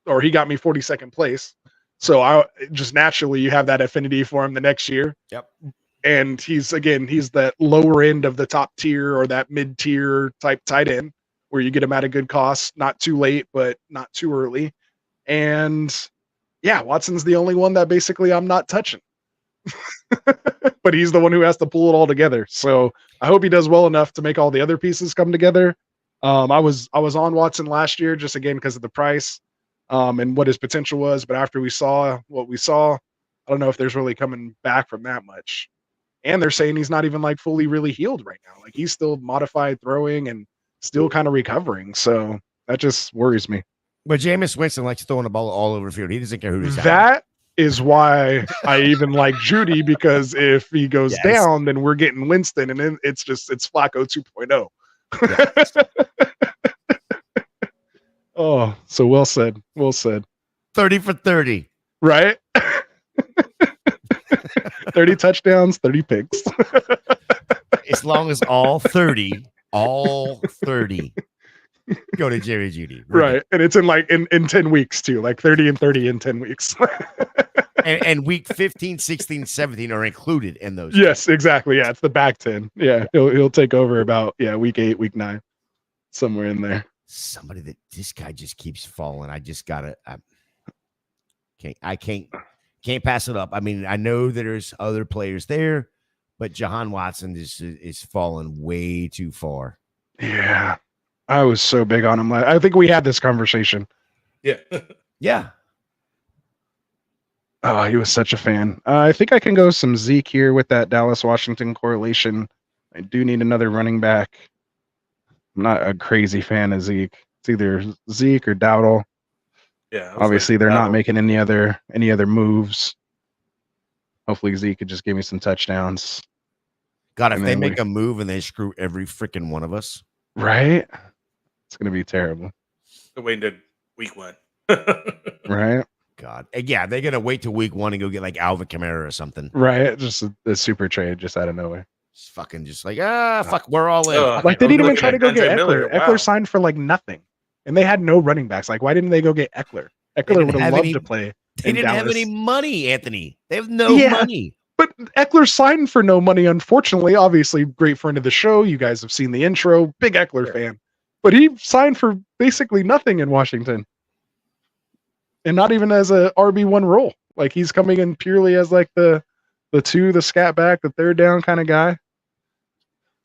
42nd place. So I just naturally you have that affinity for him the next year. Yep. And he's that lower end of the top tier or that mid tier type tight end where you get him at a good cost, not too late, but not too early. And yeah, Watson's the only one that basically I'm not touching. But he's the one who has to pull it all together. So I hope he does well enough to make all the other pieces come together. I was on Watson last year just again because of the price and what his potential was. But after we saw what we saw, I don't know if there's really coming back from that much. And they're saying he's not even like fully really healed right now. Like he's still modified throwing and still kind of recovering. So that just worries me. But Jameis Winston likes throwing the ball all over the field. He doesn't care who's out. That is why I even like Judy, because if he goes down, then we're getting Winston, and then it's Flacco 2.0. Yes. Oh, so well said. 30 for 30. Right? 30 touchdowns, 30 picks. As long as all 30 go to Jerry Judy. Right. And it's in 10 weeks too, like 30 and 30 in 10 weeks. and week 15, 16, 17 are included in those. Yes, exactly. Yeah, it's the back 10. Yeah, he'll take over about week 8, week 9, somewhere in there. Somebody that this guy just keeps falling. I just gotta. I can't pass it up. I mean, I know that there's other players there, but Jahan Watson is falling way too far. Yeah, I was so big on him. I think we had this conversation. Yeah. Yeah. Oh, he was such a fan. I think I can go some Zeke here with that Dallas-Washington correlation. I do need another running back. I'm not a crazy fan of Zeke. It's either Zeke or Dowdle. Yeah. Obviously, they're not making any other moves. Hopefully, Zeke could just give me some touchdowns. God, if they make a move and they screw every freaking one of us. Right? It's going to be terrible. They're waiting to week 1. Right? God. Yeah, they're going to wait till week 1 and go get like Alvin Kamara or something. Right? Just a super trade just out of nowhere. It's fucking just like, fuck, we're all in. Like, they didn't even try to go get Eckler. Miller. Wow. Eckler signed for like nothing. And they had no running backs. Like, why didn't they go get Eckler? Eckler would have loved to play. They didn't Dallas. have any money, Anthony. They have no money. But Eckler signed for no money, unfortunately. Obviously, great friend of the show. You guys have seen the intro. Big Eckler fan. But he signed for basically nothing in Washington. And not even as a RB1 role. Like, he's coming in purely as like the 2, the scat back, the third down kind of guy.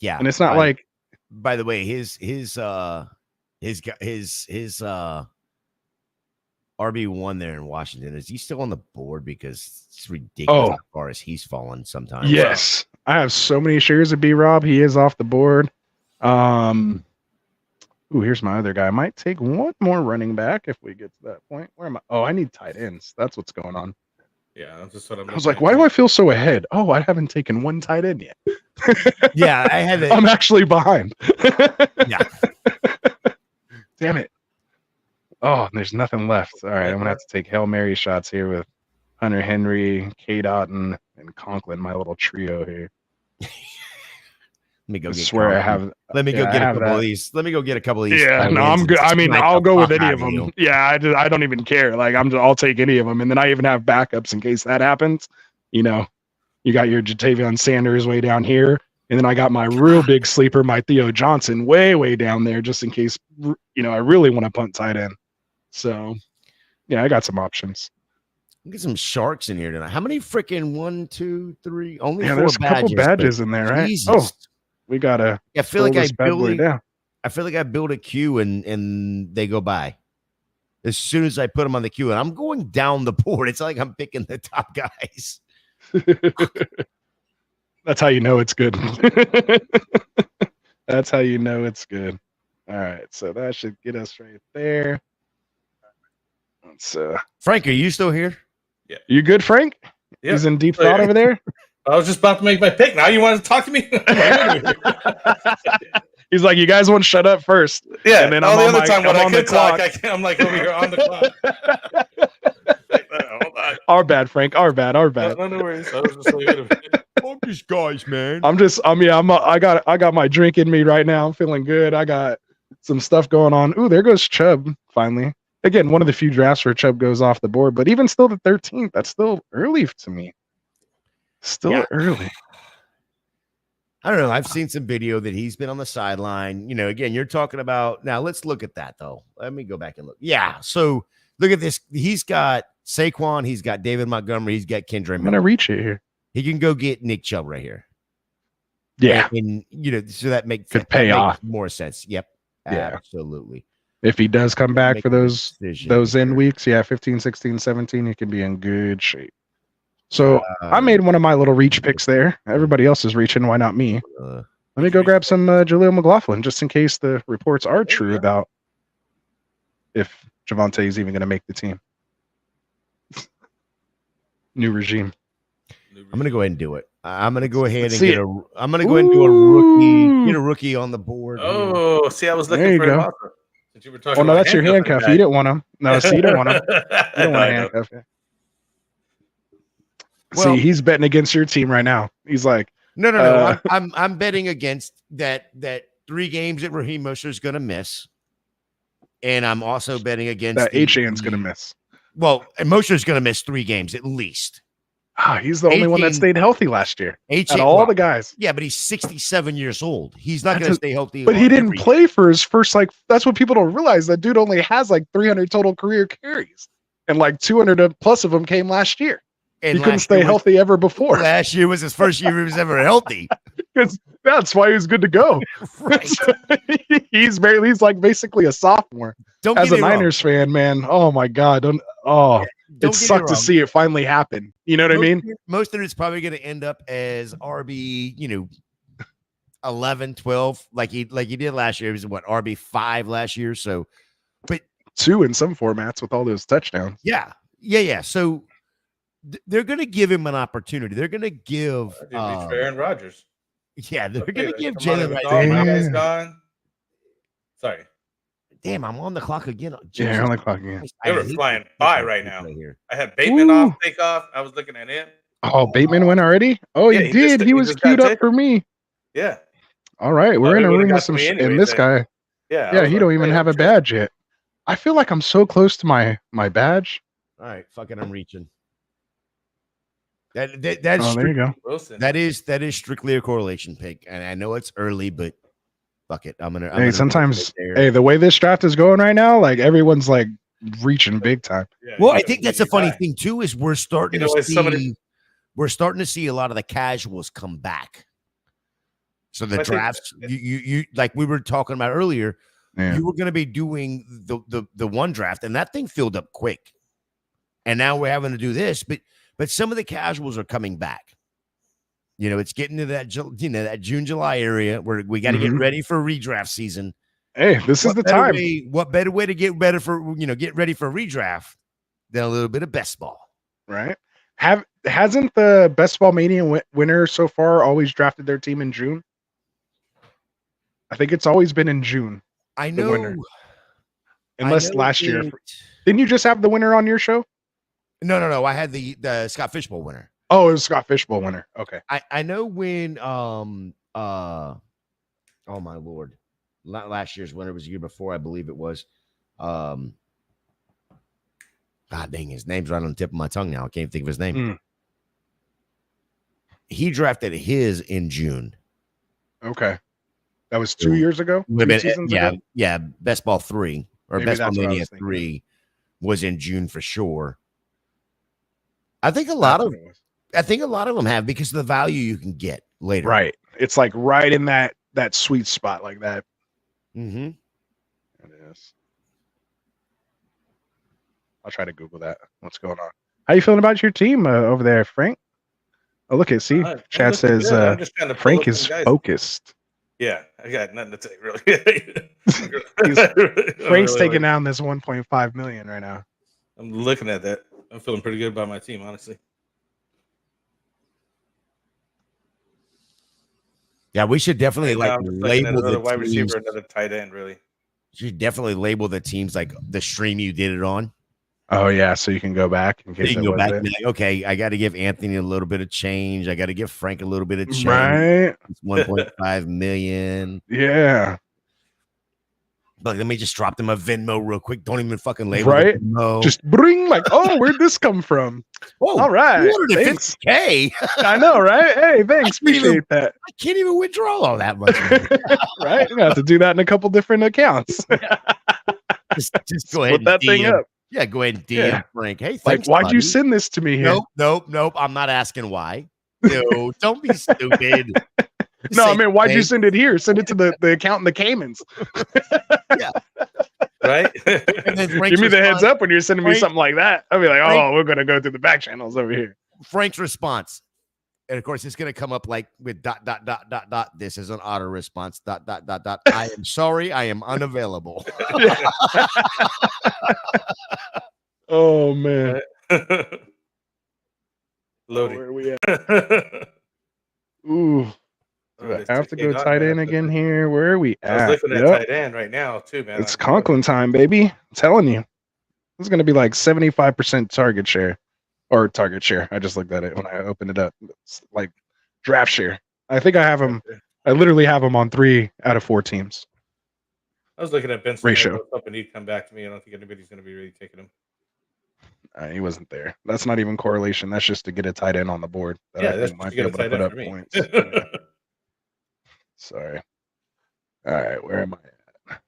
Yeah. And it's not like, by the way, his RB1 there in Washington, is he still on the board? Because it's ridiculous how far as he's fallen sometimes. Yes. I have so many shares of B-Rob. He is off the board. Here's my other guy. I might take one more running back if we get to that point. Where am I? Oh, I need tight ends. That's what's going on. Yeah, that's just what I was like, why do I feel so ahead? Oh, I haven't taken one tight end yet. Yeah, I had it. I'm actually behind. Yeah. Damn it. Oh, there's nothing left. All right, I'm going to have to take Hail Mary shots here with Hunter Henry, K. Dotton, and Conklin, my little trio here. Let me go get swear I have. Let me go get a couple of these. Let me go get a couple of these. Yeah, no, I'm good. I mean, I'll go with any of them. Yeah, I don't even care. Like, I'll take any of them. And then I even have backups in case that happens. You know, you got your Jatavion Sanders way down here. And then I got my real big sleeper, my Theo Johnson, way down there, just in case, you know, I really want to punt tight end. So, yeah, I got some options. Get some sharks in here tonight. How many freaking 1, 2, 3? Only 4 there's badges. A couple badges in there, right? Jesus. Oh, we gotta. I feel like I build a queue and they go by. As soon as I put them on the queue, and I'm going down the board, it's like I'm picking the top guys. That's how you know it's good. That's how you know it's good. All right, so that should get us right there. Let's Frank, are you still here? Yeah. You good, Frank? Yeah. He's in deep thought over there. I was just about to make my pick. Now you want to talk to me? He's like, you guys want to shut up first. Yeah. And then all I'm the other time when I could talk, I'm like over here on the clock. Hold on. Our bad, Frank. Our bad. No worries. I was just like, fuck these guys, man. I got my drink in me right now. I'm feeling good. I got some stuff going on. Ooh, there goes Chubb finally. Again, one of the few drafts where Chubb goes off the board, but even still the 13th, that's still early to me. Still early. I don't know. I've seen some video that he's been on the sideline. You know, again, you're talking about now. Let's look at that though. Let me go back and look. Yeah. So look at this. He's got Saquon. He's got David Montgomery. He's got Kendra. I'm gonna reach it here. He can go get Nick Chubb right here. Yeah. And you know, so that makes pay off more sense. Yep. Yeah. Absolutely. If he does come back for those end weeks, 15, 16, 17, he can be in good shape. So I made one of my little reach picks there. Everybody else is reaching. Why not me? Let me go grab some Jaleel McLaughlin just in case the reports are true about if Javonte is even going to make the team. New regime. I'm gonna go ahead and do it. I'm gonna go ahead Let's and see get it. a. I'm gonna go ahead and do a rookie. Get a rookie on the board. here. Oh, see, I was There looking you for him go. also. Since you were talking Oh no, about that's your handcuffing handcuff. guy. You didn't want him. No, see, you didn't want him. You I don't know, want I to know. handcuff him. Well- See, he's betting against your team right now. He's like, No. I'm betting against that 3 games that Raheem Mostert is gonna miss, and I'm also betting against that H-An's going to miss. Well, and Mostert's gonna miss 3 games at least. He's the only one that H-An stayed healthy last year. H-An Out of all well, the guys. yeah, but he's 67 years old. He's not That's gonna a- stay healthy. But he on didn't every- play for his first, that's what people don't realize. That dude only has 300 total career carries. And 200 plus of them came last year. And He couldn't last stay year was- healthy ever before. Last year was his first year he was ever healthy. That's why he was good to go. Right. He's basically a sophomore. Don't As get a me wrong. Niners fan, man, oh my God. Don't It get me sucked to wrong. see it finally happen. You know what I mean? Most of it's probably going to end up as RB, 11, 12, like he did last year. He was what, RB 5 last year. So, 2 in some formats with all those touchdowns. yeah. So they're going to give him an opportunity. They're going to give, Reach for Aaron Rodgers. they're going to give Come on, Jalen. Iguodala, my guy's Damn. gone. Sorry, Damn, I'm on the clock again. Yeah, Jesus on the clock again. Christ, They I were hate flying this by right right now. here. I had Bateman Ooh. take off. I was looking at him. Oh, Bateman went already? Oh, Yeah, he he did. just- He he was just got queued up taken. for me. Yeah, All right, we're Oh, in he a would've room got with some to me and anyways this then. guy. yeah. I Yeah, was he like, don't even hey, have a shit. badge yet. I feel like I'm so close to my badge. All right, fucking, I'm reaching. That's Oh, there you go. Wilson. that is strictly a correlation pick, and I know it's early, but fuck it, I'm gonna. Hey, sometimes, there. hey, the way this draft is going right now, everyone's reaching big time. Yeah, Well, you I got think a that's a big funny guy. thing too. Is we're starting You know, to as see somebody- a lot of the casuals come back. So the I think- drafts, you like we were talking about earlier, Yeah. you were going to be doing the one draft, and that thing filled up quick. And now we're having to do this, but some of the casuals are coming back. It's getting to that that June, July area where we got to get Mhm. ready for redraft season. Hey, this is the time. What better way to get better for get ready for redraft than a little bit of best ball? Right? Hasn't the Best Ball Mania winner so far always drafted their team in June? I think it's always been in June, I The know. winner. unless I know last year. that- Didn't you just have the winner on your show? No. I had the Scott Fishbowl winner. Oh, it was Scott Fishbowl winner. Okay. I know when oh my lord, not last year's winner, was the year before, I believe it was. God dang, his name's right on the tip of my tongue now. I can't think of his name. Mm. He drafted his in June. Okay. That was 2 years ago? Would Two have been- seasons yeah, ago? yeah. Best Ball 3 or Maybe Best Ball that's what I Mania was thinking. 3 was in June for sure. I think a lot of them have because of the value you can get later. Right. It's right in that sweet spot like that. Mm-hmm. It is. I'll try to Google that. What's going on? How you feeling about your team over there, Frank? Oh, look at see. I'm Chat looking says good. I'm just trying to pull Frank up is some guys. focused. Yeah, I got nothing to say really. Frank's Really, taking down this 1.5 million right now. I'm looking at that. I'm feeling pretty good about my team, honestly. Yeah, we should definitely Right now, like I'm just looking at label another the wide teams. receiver, another tight end, really. You should definitely label the teams like the stream you did it on. Oh yeah, so you can go back in You case can it go was back it. and be like, okay, I got to give Anthony a little bit of change. I got to give Frank a little bit of change. Right? It's 1.5 million. Yeah. But let me just drop them a Venmo real quick. Don't even fucking label Right? the Venmo. Just bring where'd this come from? oh, All right. 250K. I know, right? Hey, thanks. can't even- Appreciate that. I can't even withdraw all that much. Right? You have to do that in a couple different accounts. just go ahead Split and that thing DM. up. Yeah, go ahead and DM Yeah. Frank. Hey, Like, thanks, why'd you buddy. send this to me here? Nope. I'm not asking why. No, don't be stupid. Just No, say I mean, why'd you thanks. send it here? Send it to the account in the Caymans. Right? And then Frank's Give me the heads response- up when you're sending me Frank- something like that. I'll be like, Frank- oh, we're gonna go through the back channels over here. Frank's response. And of course, it's going to come up like with ... This is an auto response. ... I am sorry. I am unavailable. Oh man. Loading. Where are we at? Ooh. Do I have to go tight end again here? Where are we I was at? looking at Yep. tight end right now too, man. It's Conklin time, baby. I'm telling you. This is going to be like 75% target share. Or target share. I just looked at it when I opened it up. It's like draft share. I think I have him. I literally have him on 3 out of 4 teams. I was looking at Ben Ratio. hoping he'd come back to me. I don't think anybody's going to be really taking him. He wasn't there. That's not even correlation. That's just to get a tight end on the board. That Yeah, I that's think just might to be get a able to tight put end up for me. points. Yeah. Sorry. All right, where am I at?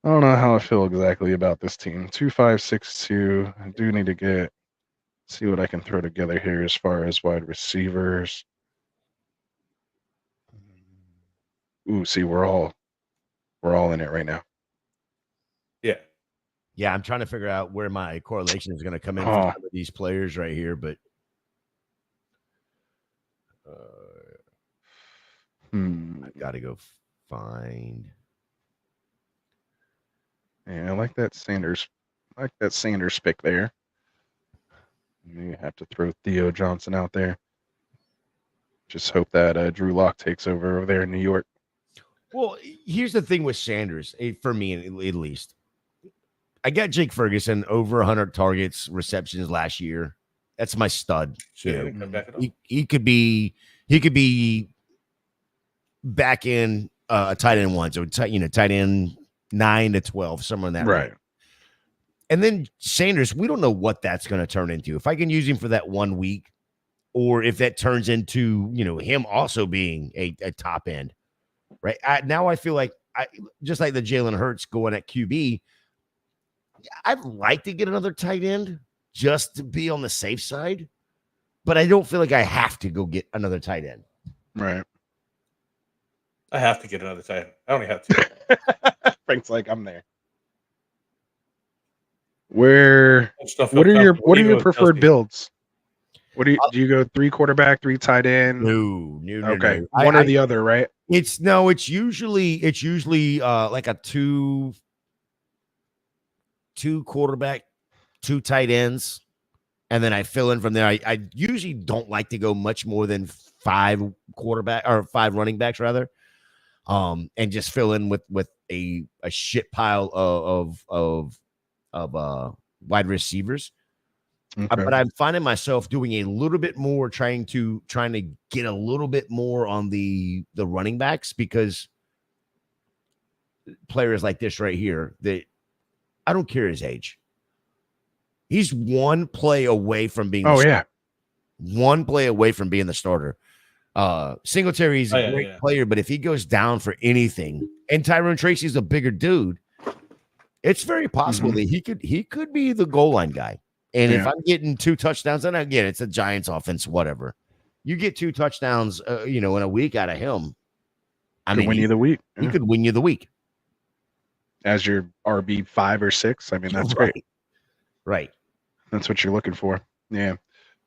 I don't know how I feel exactly about this team. 2-5-6-2. I do need to see what I can throw together here as far as wide receivers. Ooh, see, we're all in it right now. Yeah. Yeah, I'm trying to figure out where my correlation is going to come in for some of these players right here, but I got to go find. Yeah, I like that Sanders. Pick there. You have to throw Theo Johnson out there. Just hope that Drew Lock takes over there in New York. Well, here's the thing with Sanders, for me at least. I got Jake Ferguson over 100 targets, receptions last year. That's my stud. He could be back in a tight end 1, so tight end 9 to 12, somewhere in that range. And then Sanders, we don't know what that's going to turn into. If I can use him for that 1 week, or if that turns into him also being a top end, right? Now I feel like just like the Jalen Hurts going at QB. I'd like to get another tight end just to be on the safe side, but I don't feel like I have to go get another tight end. Right. I have to get another tight end. I only have 2. Frank's like, I'm there. What are your preferred builds? Do you go 3 quarterback, 3 tight end? No. Okay. One or the other, right? It's usually like a 2 quarterback, 2 tight ends, and then I fill in from there. I usually don't like to go much more than 5 running backs rather, and just fill in with a shit pile of wide receivers. Okay. But I'm finding myself doing a little bit more, trying to get a little bit more on the running backs, because players like this right here, that I don't care his age. He's 1 play away from being. One play away from being the starter. Singletary's a great player, but if he goes down for anything, and Tyrone Tracy's a bigger dude, it's very possible that he could be the goal line guy. And if I'm getting 2 touchdowns, and again, it's a Giants offense, whatever. You get 2 touchdowns, in a week out of him. He could win you the week. He could win you the week as your RB 5 or 6. I mean, that's great. Right. That's what you're looking for. Yeah.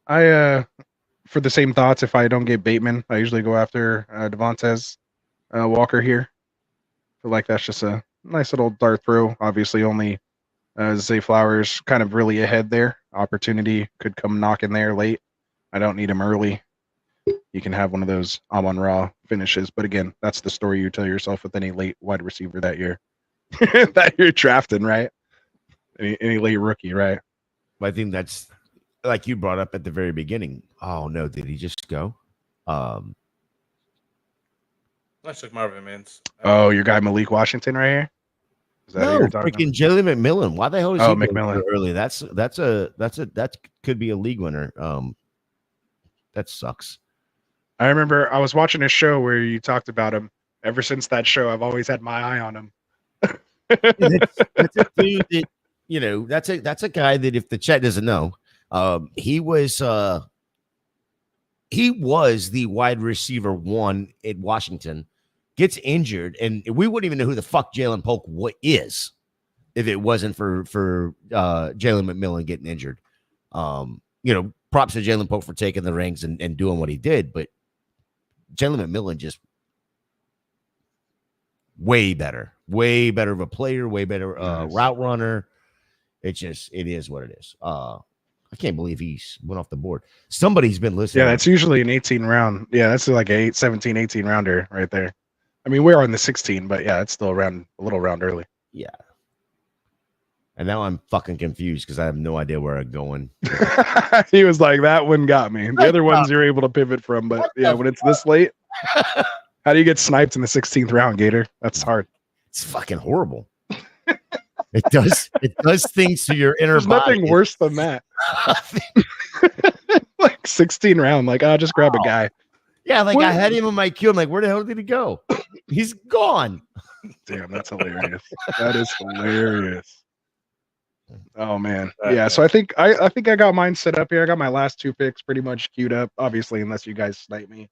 I for the same thoughts, if I don't get Bateman, I usually go after Devontae Walker here. I feel like that's just a nice little dart throw. Obviously, only Zay Flowers kind of really ahead there. Opportunity could come knocking there late. I don't need him early. You can have one of those Amon-Ra finishes. But again, that's the story you tell yourself with any late wide receiver that year. That you're drafting, right? Any late rookie, right? I think that's like you brought up at the very beginning. Oh no, did he just go? Let's look Marvin Mims. Oh, your guy Malik Washington right here? Is that no, freaking Jalen McMillan. Why the hell is he McMillan early? That could be a league winner. That sucks. I remember I was watching a show where you talked about him. Ever since that show, I've always had my eye on him. That's a dude that, that's a guy that, if the chat doesn't know, he was the wide receiver 1 at Washington, gets injured, and we wouldn't even know who the fuck Jalen Polk is if it wasn't for Jalen McMillan getting injured. Props to Jalen Polk for taking the reins and doing what he did, but Jalen McMillan just way better of a player, way better route runner. it is what it is. I can't believe he's went off the board. Somebody's been listening. Yeah, that's usually an 18 round. Yeah, that's like a 17, 18 rounder right there. I mean, we're on the 16, but yeah, it's still a little round early. Yeah. And now I'm fucking confused because I have no idea where I'm going. He was like, that one got me. The other ones you're able to pivot from, but yeah, when it's this late, how do you get sniped in the 16th round, Gator? That's hard. It's fucking horrible. It does things to your inner There's body. nothing worse than that. Like 16 round, like I'll just grab a guy. Yeah, like I had him in my queue. I'm like, where the hell did he go? He's gone. Damn, that's hilarious. That is hilarious. Oh man. Yeah, so I think I got mine set up here. I got my last 2 picks pretty much queued up, obviously, unless you guys snipe me.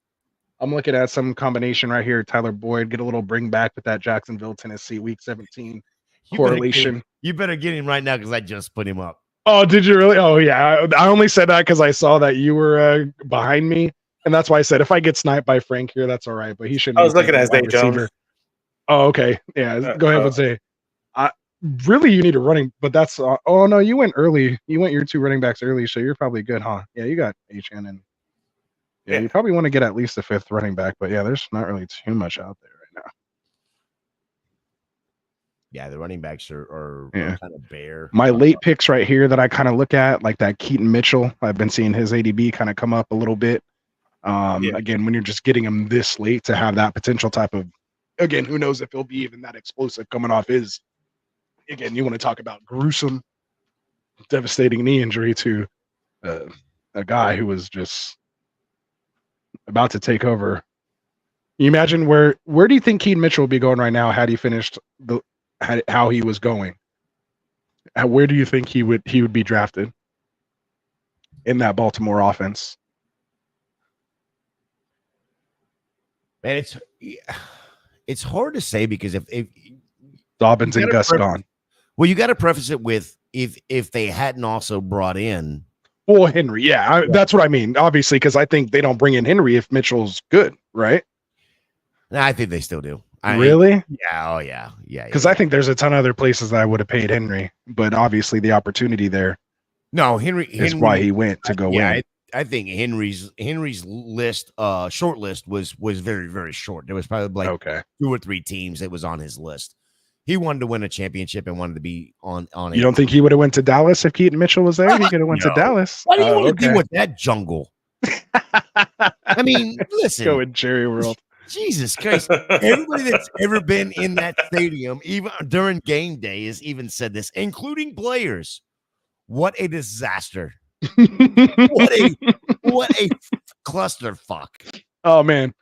I'm looking at some combination right here. Tyler Boyd, get a little bring back with that Jacksonville, Tennessee week 17 correlation. You better get him right now because I just put him up. Oh, did you really? Oh, yeah. I only said that because I saw that you were behind me, and that's why I said if I get sniped by Frank here, that's all right. But he shouldn't. I was looking at Zay Jones. Oh, okay. Yeah, go ahead and say. Really, you need a running, but that's. Oh no, you went early. You went your 2 running backs early, so you're probably good, huh? Yeah, you got HN and. Yeah, you probably want to get at least a 5th running back, but yeah, there's not really too much out there right now. Yeah, the running backs are Yeah. kind of bare. My late picks right here that I kind of look at, like that Keaton Mitchell. I've been seeing his ADB kind of come up a little bit. Again, when you're just getting him this late to have that potential type of, again, who knows if he'll be even that explosive coming off his, again, you want to talk about gruesome, devastating knee injury to a guy who was just about to take over. You imagine where do you think Keaton Mitchell would be going right now had he finished how he was going? Where do you think he would be drafted in that Baltimore offense? Man, it's hard to say because if Dobbins and Gus gone. Well, you got to preface it with if they hadn't also brought in. Well, Henry, yeah, that's what I mean. Obviously, because I think they don't bring in Henry if Mitchell's good, right? No, I think they still do. Really? Yeah. Oh, yeah. Yeah. Because I think there's a ton of other places that I would have paid Henry, but obviously the opportunity there. No, Henry is why he went to go in. I think Henry's list, short list was very, very short. There was probably like 2 or 3 teams that was on his list. He wanted to win a championship and wanted to be on it. You don't think he would have went to Dallas if Keaton Mitchell was there? He could have went to Dallas. What do you want to do with that jungle? I mean, listen. Go in Jerry World. Jesus Christ. Everybody that's ever been in that stadium, even during game day, has even said this, including players. What a disaster. What a clusterfuck. Oh, man.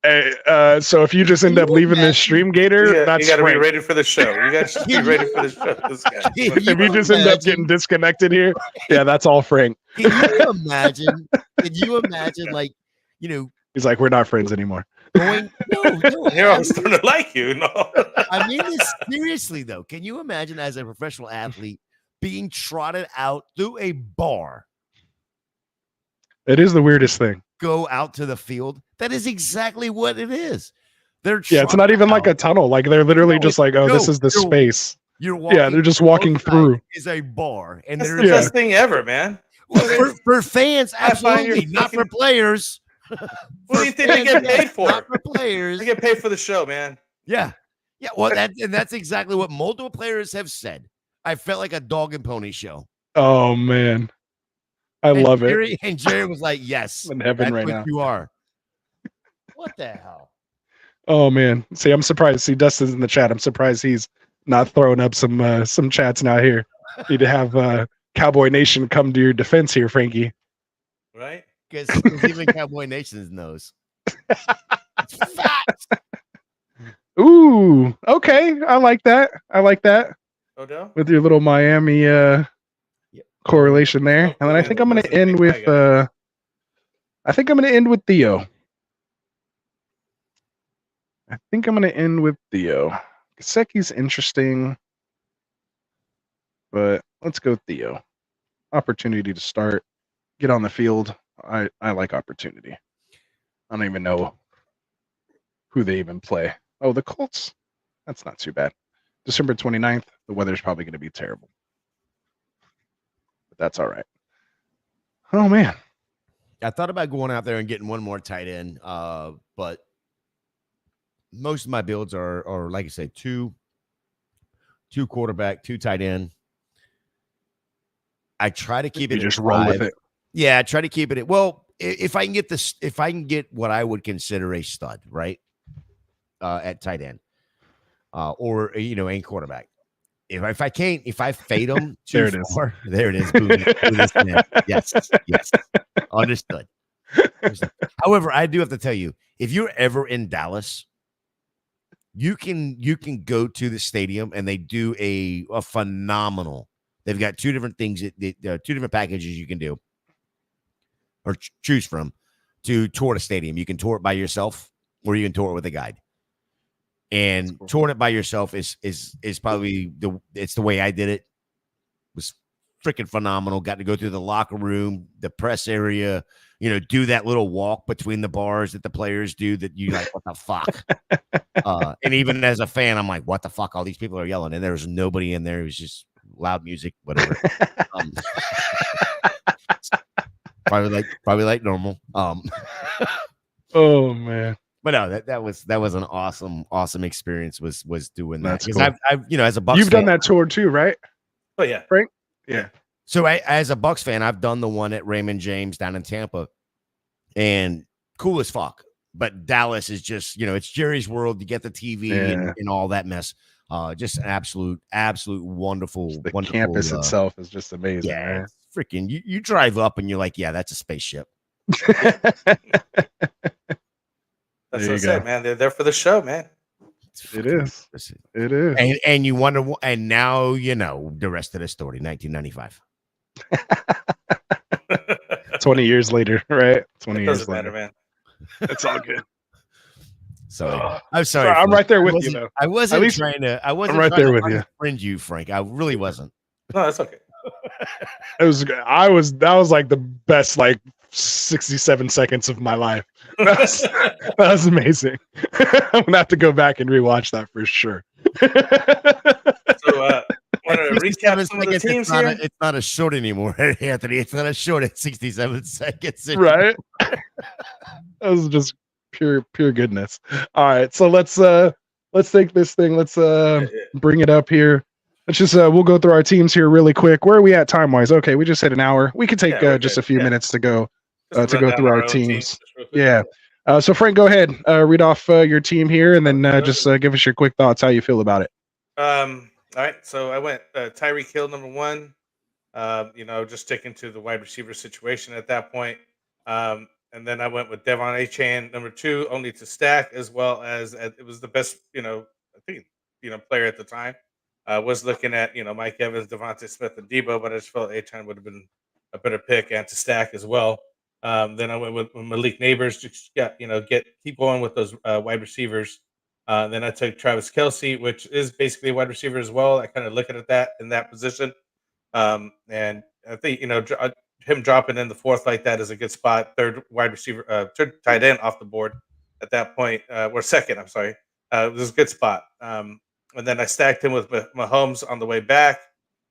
So if you just end up leaving this stream, Gator, that's you got to Frank. be ready for the show. You got to be ready for the show. This guy. If you just end up getting disconnected here, yeah, that's all Frank. Can you imagine? Like, he's like, we're not friends anymore. No. Here I'm starting to like you. No, I mean this seriously though. Can you imagine as a professional athlete being trotted out through a bar? It is the weirdest thing. Go out to the field. That is exactly what it is. It's not even like a tunnel. Like they're literally just like, this is the space. You're walking. Yeah, they're just walking through. Is a bar, and that's the best thing ever, man. Well, for fans, absolutely, not for players. What do you think they get paid for? Not for players. They get paid for the show, man. Yeah. Well, that's exactly what multiple players have said. I felt like a dog and pony show. Oh man, I love it. And Jerry was like, "Yes, in heaven right now. You are." What the hell? Oh man, see, I'm surprised. See, Dustin's in the chat. I'm surprised he's not throwing up some chats now. Here, need to have Cowboy Nation come to your defense here, Frankie. Right? Because even Cowboy Nation knows. Fact. Ooh, okay. I like that. Oh, no? With your little Miami correlation there. And then I think I'm gonna end with Theo. I think I'm gonna end with Theo. Gesicki's interesting, but let's go Theo. Opportunity to start, get on the field. I like opportunity. I don't even know who they even play. Oh, the Colts. That's not too bad. December 29th. The weather's probably going to be terrible. but that's all right. Oh man, I thought about going out there and getting one more tight end, but most of my builds are like I said, two quarterback, two tight end. I try to keep you it just at roll with 5. it. Yeah, I try to keep it at, well, if I can get this, if I can get what I would consider a stud, right? At tight end, or and quarterback. If I can't, if I fade them There too it is. far, there it is. Boo this man. Yes, understood. However, I do have to tell you, if you're ever in Dallas, you can go to the stadium and they do a phenomenal. They've got two different things, two different packages you can do or choose from to tour the stadium. You can tour it by yourself, or you can tour it with a guide. And cool. touring it by yourself is probably the way I did it. It was freaking phenomenal. Got to go through the locker room, the press area, do that little walk between the bars that the players do that you like, what the fuck? And even as a fan, I'm like, what the fuck? All these people are yelling, and there was nobody in there. It was just loud music, whatever. Probably like normal. Oh man. But no, that was an awesome experience was doing that. That's Because cool. I've as a Bucks You've fan, done that tour too, right? Oh yeah. Frank? Yeah. So as a Bucks fan, I've done the one at Raymond James down in Tampa, and cool as fuck. But Dallas is just, it's Jerry's World. You get the TV and all that mess. Just an absolute wonderful, The wonderful campus itself is just amazing. Yeah, right? freaking you drive up and you're like, yeah, that's a spaceship. That's There what you I said, go. man. They're there for the show, man. It is. It is. And you wonder, and now the rest of the story. 1995. 20 years later, right? 20 It years doesn't matter, later. man. It's all good. So I'm sorry. I'm Frank. right there I with you, wasn't- though. I wasn't least trying to. I wasn't I'm right trying there to with you. unfriend you, Frank. I really wasn't. No, that's okay. It was. That was like the best 67 seconds of my life. That was amazing. I'm gonna have to go back and rewatch that for sure. So, want to recap some of the teams here? It's not a short anymore, Anthony. It's not a short at 67 seconds. Right? That was just pure goodness. All right, so let's take this thing. Let's bring it up here. Let's just we'll go through our teams here really quick. Where are we at time wise? Okay, we just hit an hour. We could take just a few minutes to go Just to go run through down our own teams. just real quick. Yeah. So Frank, go ahead. Read off your team here, and then just give us your quick thoughts. How you feel about it? All right. So I went Tyreek Hill number 1. Just sticking to the wide receiver situation at that point. And then I went with Devon Achane number 2, only to stack, as well as it was the best, I think, player at the time. I was looking at, Mike Evans, Devontae Smith, and Debo, but I just felt Achane would have been a better pick and to stack as well. Then I went with Malik Neighbors, just keep going with those wide receivers. Then I took Travis Kelce, which is basically a wide receiver as well. I kind of look at that in that position. And I think, him dropping in the 4th like that is a good spot. Third wide receiver, third tight end off the board at that point, or 2nd, I'm sorry. It was a good spot. And then I stacked him with Mahomes on the way back.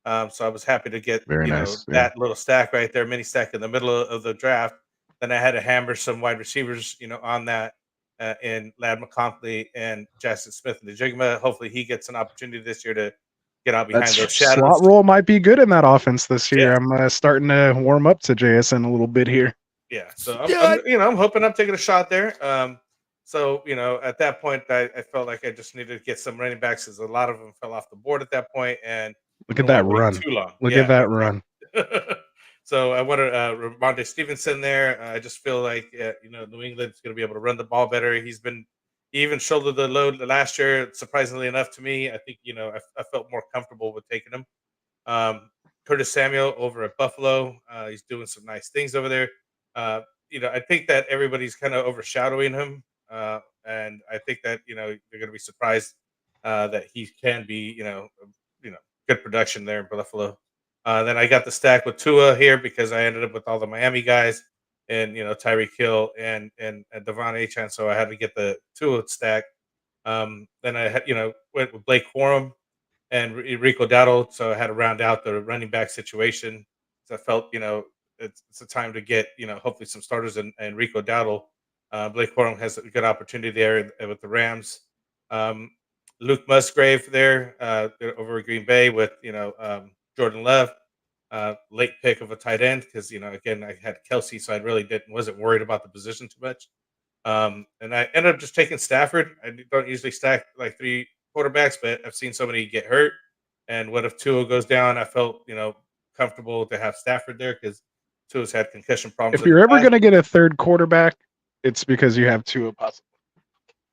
So I was happy to get Very nice. that little stack right there, mini stack in the middle of the draft. Then I had to hammer some wide receivers, on that in Lad McConkey and Jackson Smith and the Jigma. Hopefully he gets an opportunity this year to get out behind those shadows. Slot role might be good in that offense this year. Yeah. I'm starting to warm up to JSN a little bit here. Yeah. So I'm hoping I'm taking a shot there. So at that point, I felt like I just needed to get some running backs, as a lot of them fell off the board at that point. And Look at that run. too long. Look at that run. So I wanted Ramondre Stevenson there. I just feel like New England's going to be able to run the ball better. He even shouldered the load last year. Surprisingly enough to me, I think I felt more comfortable with taking him. Curtis Samuel over at Buffalo. He's doing some nice things over there. I think that everybody's kind of overshadowing him, and I think that they're going to be surprised that he can be good production there in Buffalo. Then I got the stack with Tua here because I ended up with all the Miami guys and Tyreek Hill and Devon Achane, so I had to get the Tua stack. Then I had went with Blake Corum and Rico Dowdle, so I had to round out the running back situation. So I felt, it's a time to get, hopefully some starters and Rico Dowdle. Blake Corum has a good opportunity there with the Rams. Luke Musgrave there over at Green Bay with, Jordan Love. Late pick of a tight end because, again, I had Kelsey, so I really wasn't worried about the position too much. And I ended up just taking Stafford. I don't usually stack like 3 quarterbacks, but I've seen so many get hurt. And what if Tua goes down? I felt, comfortable to have Stafford there because Tua's had concussion problems. If you're ever going to get a third quarterback, it's because you have Tua possible.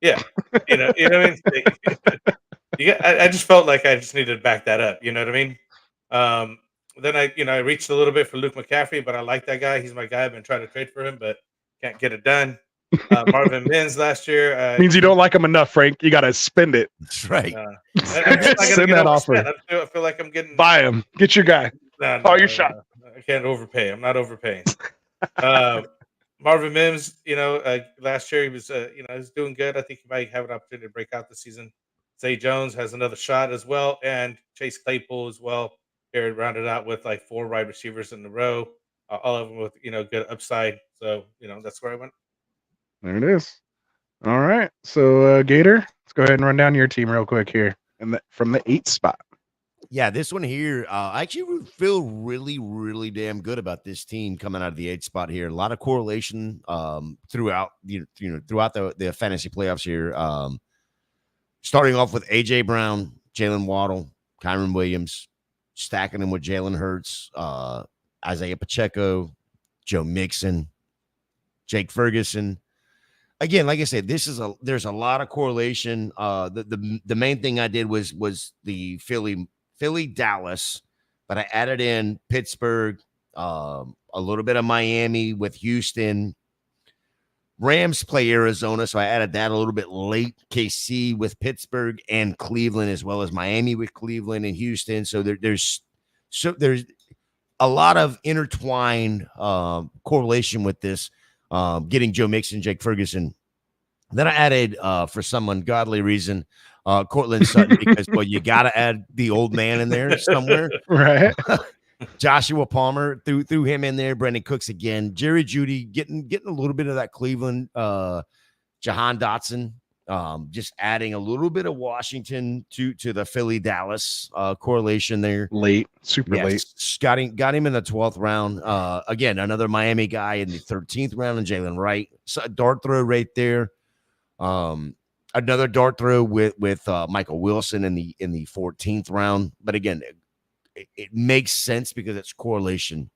Yeah. You know what I mean? I just felt like I just needed to back that up. You know what I mean? Then I reached a little bit for Luke McCaffrey, but I like that guy. He's my guy. I've been trying to trade for him, but can't get it done. Marvin Mims last year means you don't like him enough, Frank. You got to spend it. That's right. Send that offer. I feel like I'm getting buy him. Get your guy. Call your shot. I can't overpay. I'm not overpaying. Marvin Mims, last year he was, he's doing good. I think he might have an opportunity to break out this season. Zay Jones has another shot as well, and Chase Claypool as well. Here rounded out with like 4 wide receivers in a row, all of them with good upside. So that's where I went. There it is. All right. So Gator, let's go ahead and run down your team real quick here, and from the 8th spot. Yeah, this one here, I actually feel really, really damn good about this team coming out of the 8th spot here. A lot of correlation throughout throughout the fantasy playoffs here. Starting off with AJ Brown, Jalen Waddle, Kyron Williams, stacking them with Jalen Hurts, Isaiah Pacheco, Joe Mixon, Jake Ferguson. Again, like I said, there's a lot of correlation. The main thing I did was the Philly, Dallas, but I added in Pittsburgh, a little bit of Miami with Houston. Rams play Arizona, so I added that a little bit late. KC with Pittsburgh and Cleveland, as well as Miami with Cleveland and Houston. So there's a lot of intertwined correlation with this. Getting Joe Mixon, Jake Ferguson. Then I added, for some ungodly reason, Cortland Sutton because, well, you got to add the old man in there somewhere. Right. Joshua Palmer, threw him in there. Brandon Cooks again. Jerry Jeudy getting a little bit of that Cleveland. Jahan Dotson, just adding a little bit of Washington to the Philly-Dallas Super correlation there. late. Got him in the 12th round. Again, another Miami guy in the 13th round, and Jalen Wright. So a dart throw right there. Another dart throw with Michael Wilson in the 14th round. But again, it makes sense because it's correlation.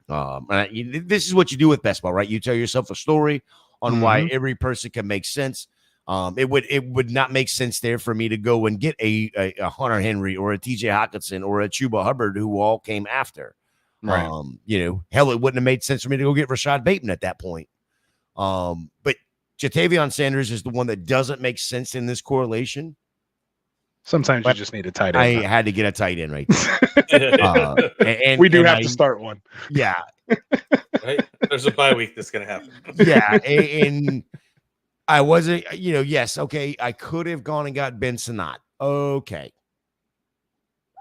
This is what you do with best ball, right? You tell yourself a story on why every person can make sense. It would not make sense there for me to go and get a Hunter Henry or a TJ Hockenson or a Chuba Hubbard who all came after. Right. Hell, it wouldn't have made sense for me to go get Rashad Bateman at that point. But Jatavion Sanders is the one that doesn't make sense in this correlation. Sometimes you just need a tight end. I had to get a tight end right there. And we do have to start one. Yeah. Right? There's a bye week that's going to happen. Yeah. And I wasn't, yes. Okay. I could have gone and got Ben Sinnott. Okay.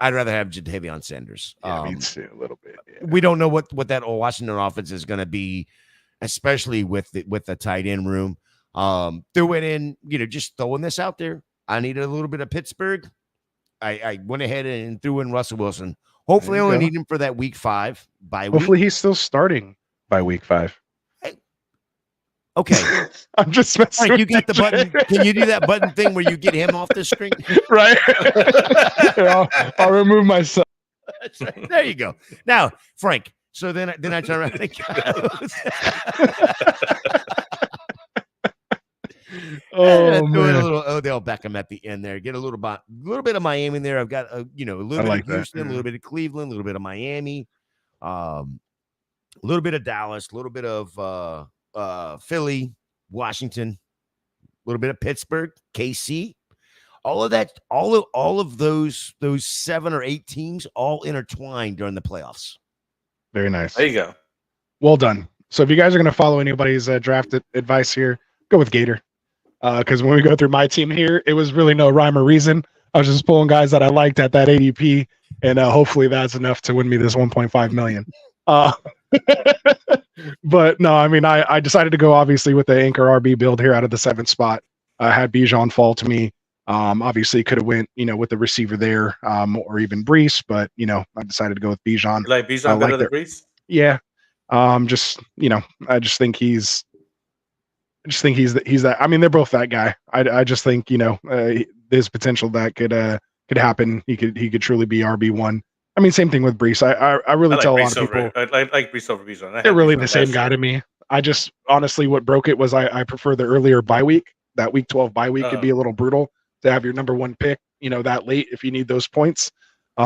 I'd rather have Jatavion Sanders. Yeah, me too, a little bit. Yeah. We don't know what that Washington offense is going to be, especially with the tight end room. Threw it in, just throwing this out there. I needed a little bit of Pittsburgh. I went ahead and threw in Russell Wilson. Hopefully, I only need him for that week 5 bye week. Hopefully, he's still starting by week 5. Okay. I'm just messing Frank, you got the button. Can you do that button thing where you get him off the screen? Right. I'll remove myself. That's right. There you go. Now, Frank. So then I turn around and go. Oh, man. A little Odell Beckham at the end there. Get a little bit of Miami there. I've got a little bit of Houston, a little bit of Cleveland, a little bit of Miami, a little bit of Dallas, a little bit of Philly, Washington, a little bit of Pittsburgh, KC. All of that, all of those 7 or 8 teams all intertwined during the playoffs. Very nice. There you go. Well done. So if you guys are going to follow anybody's draft advice here, go with Gator. Because when we go through my team here, it was really no rhyme or reason. I was just pulling guys that I liked at that ADP, and hopefully that's enough to win me this 1.5 million. Uh, but no, I mean, I decided to go obviously with the anchor RB build here out of the 7th spot. I had Bijan fall to me. Obviously could have went, with the receiver there, or even Brees, but I decided to go with Bijan. You like Bijan better than Brees? Yeah. Just I just think he's that. I mean, they're both that guy. I just think there's potential that could happen. He could truly be RB1. I mean, same thing with Brees. I really tell a lot of people. I like Brees over Bijan. They're really the same guy to me. I just honestly, what broke it was I prefer the earlier bye week. That week 12 bye week could be a little brutal to have your number 1 pick, that late if you need those points.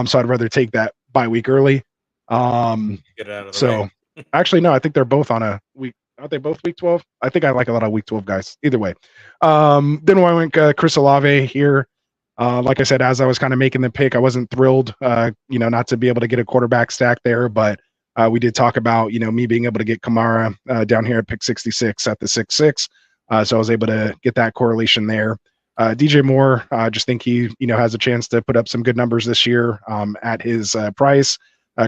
So I'd rather take that bye week early. Get out of the way. Actually, no, I think they're both on a week. Aren't they both week 12? I think I like a lot of week 12 guys. Either way. Then I went Chris Olave here. Like I said, as I was kind of making the pick, I wasn't thrilled, not to be able to get a quarterback stack there, but we did talk about, me being able to get Kamara down here at pick 66 at the 6-6. So I was able to get that correlation there. DJ Moore, I just think he, has a chance to put up some good numbers this year at his price.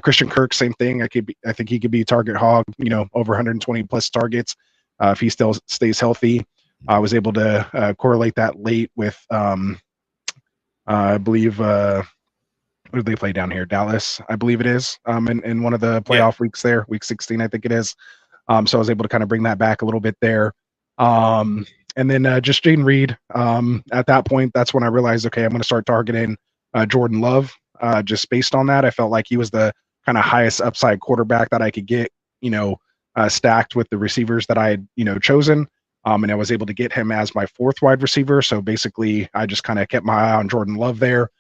Christian Kirk, same thing. I think he could be target hog, over 120 plus targets if he still stays healthy. I was able to correlate that late with, I believe, who did they play down here? Dallas, I believe it is, in one of the playoff weeks there, week 16, I think it is. So I was able to kind of bring that back a little bit there. And then just Jaden Reed. At that point, that's when I realized, okay, I'm going to start targeting Jordan Love. Just based on that, I felt like he was the kind of highest upside quarterback that I could get, stacked with the receivers that I had, chosen. And I was able to get him as my 4th wide receiver. So basically, I just kind of kept my eye on Jordan Love there.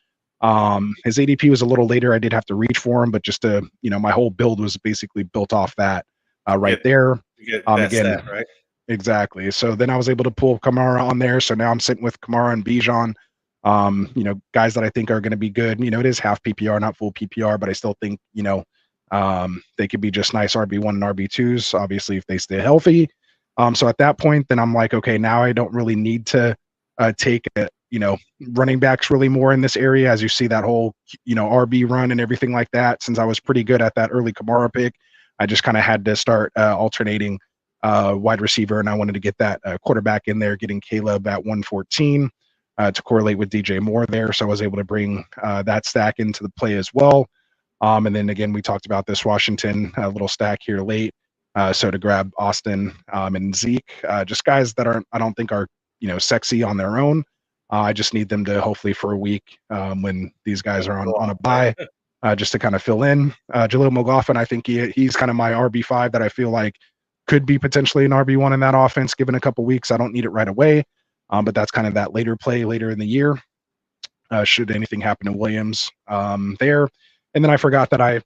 His ADP was a little later. I did have to reach for him, but just to, my whole build was basically built off that there. Again, right? Exactly. So then I was able to pull Kamara on there. So now I'm sitting with Kamara and Bijan, guys that I think are going to be good. It is half PPR, not full PPR, but I still think, they could be just nice RB1 and RB2s, obviously, if they stay healthy. So at that point, then I'm like, okay, now I don't really need to take running backs really more in this area. As you see that whole, RB run and everything like that, since I was pretty good at that early Kamara pick, I just kind of had to start alternating wide receiver, and I wanted to get that quarterback in there, getting Caleb at 114 to correlate with DJ Moore there. So I was able to bring that stack into the play as well. And then again, we talked about this Washington little stack here late. So to grab Austin and Zeke, just guys that I don't think are, sexy on their own. I just need them to hopefully for a week when these guys are on a bye, just to kind of fill in. Jaleel McLaughlin, I think he's kind of my RB5 that I feel like could be potentially an RB1 in that offense given a couple weeks. I don't need it right away, but that's kind of that later play later in the year. Should anything happen to Williams there. And then I forgot that I,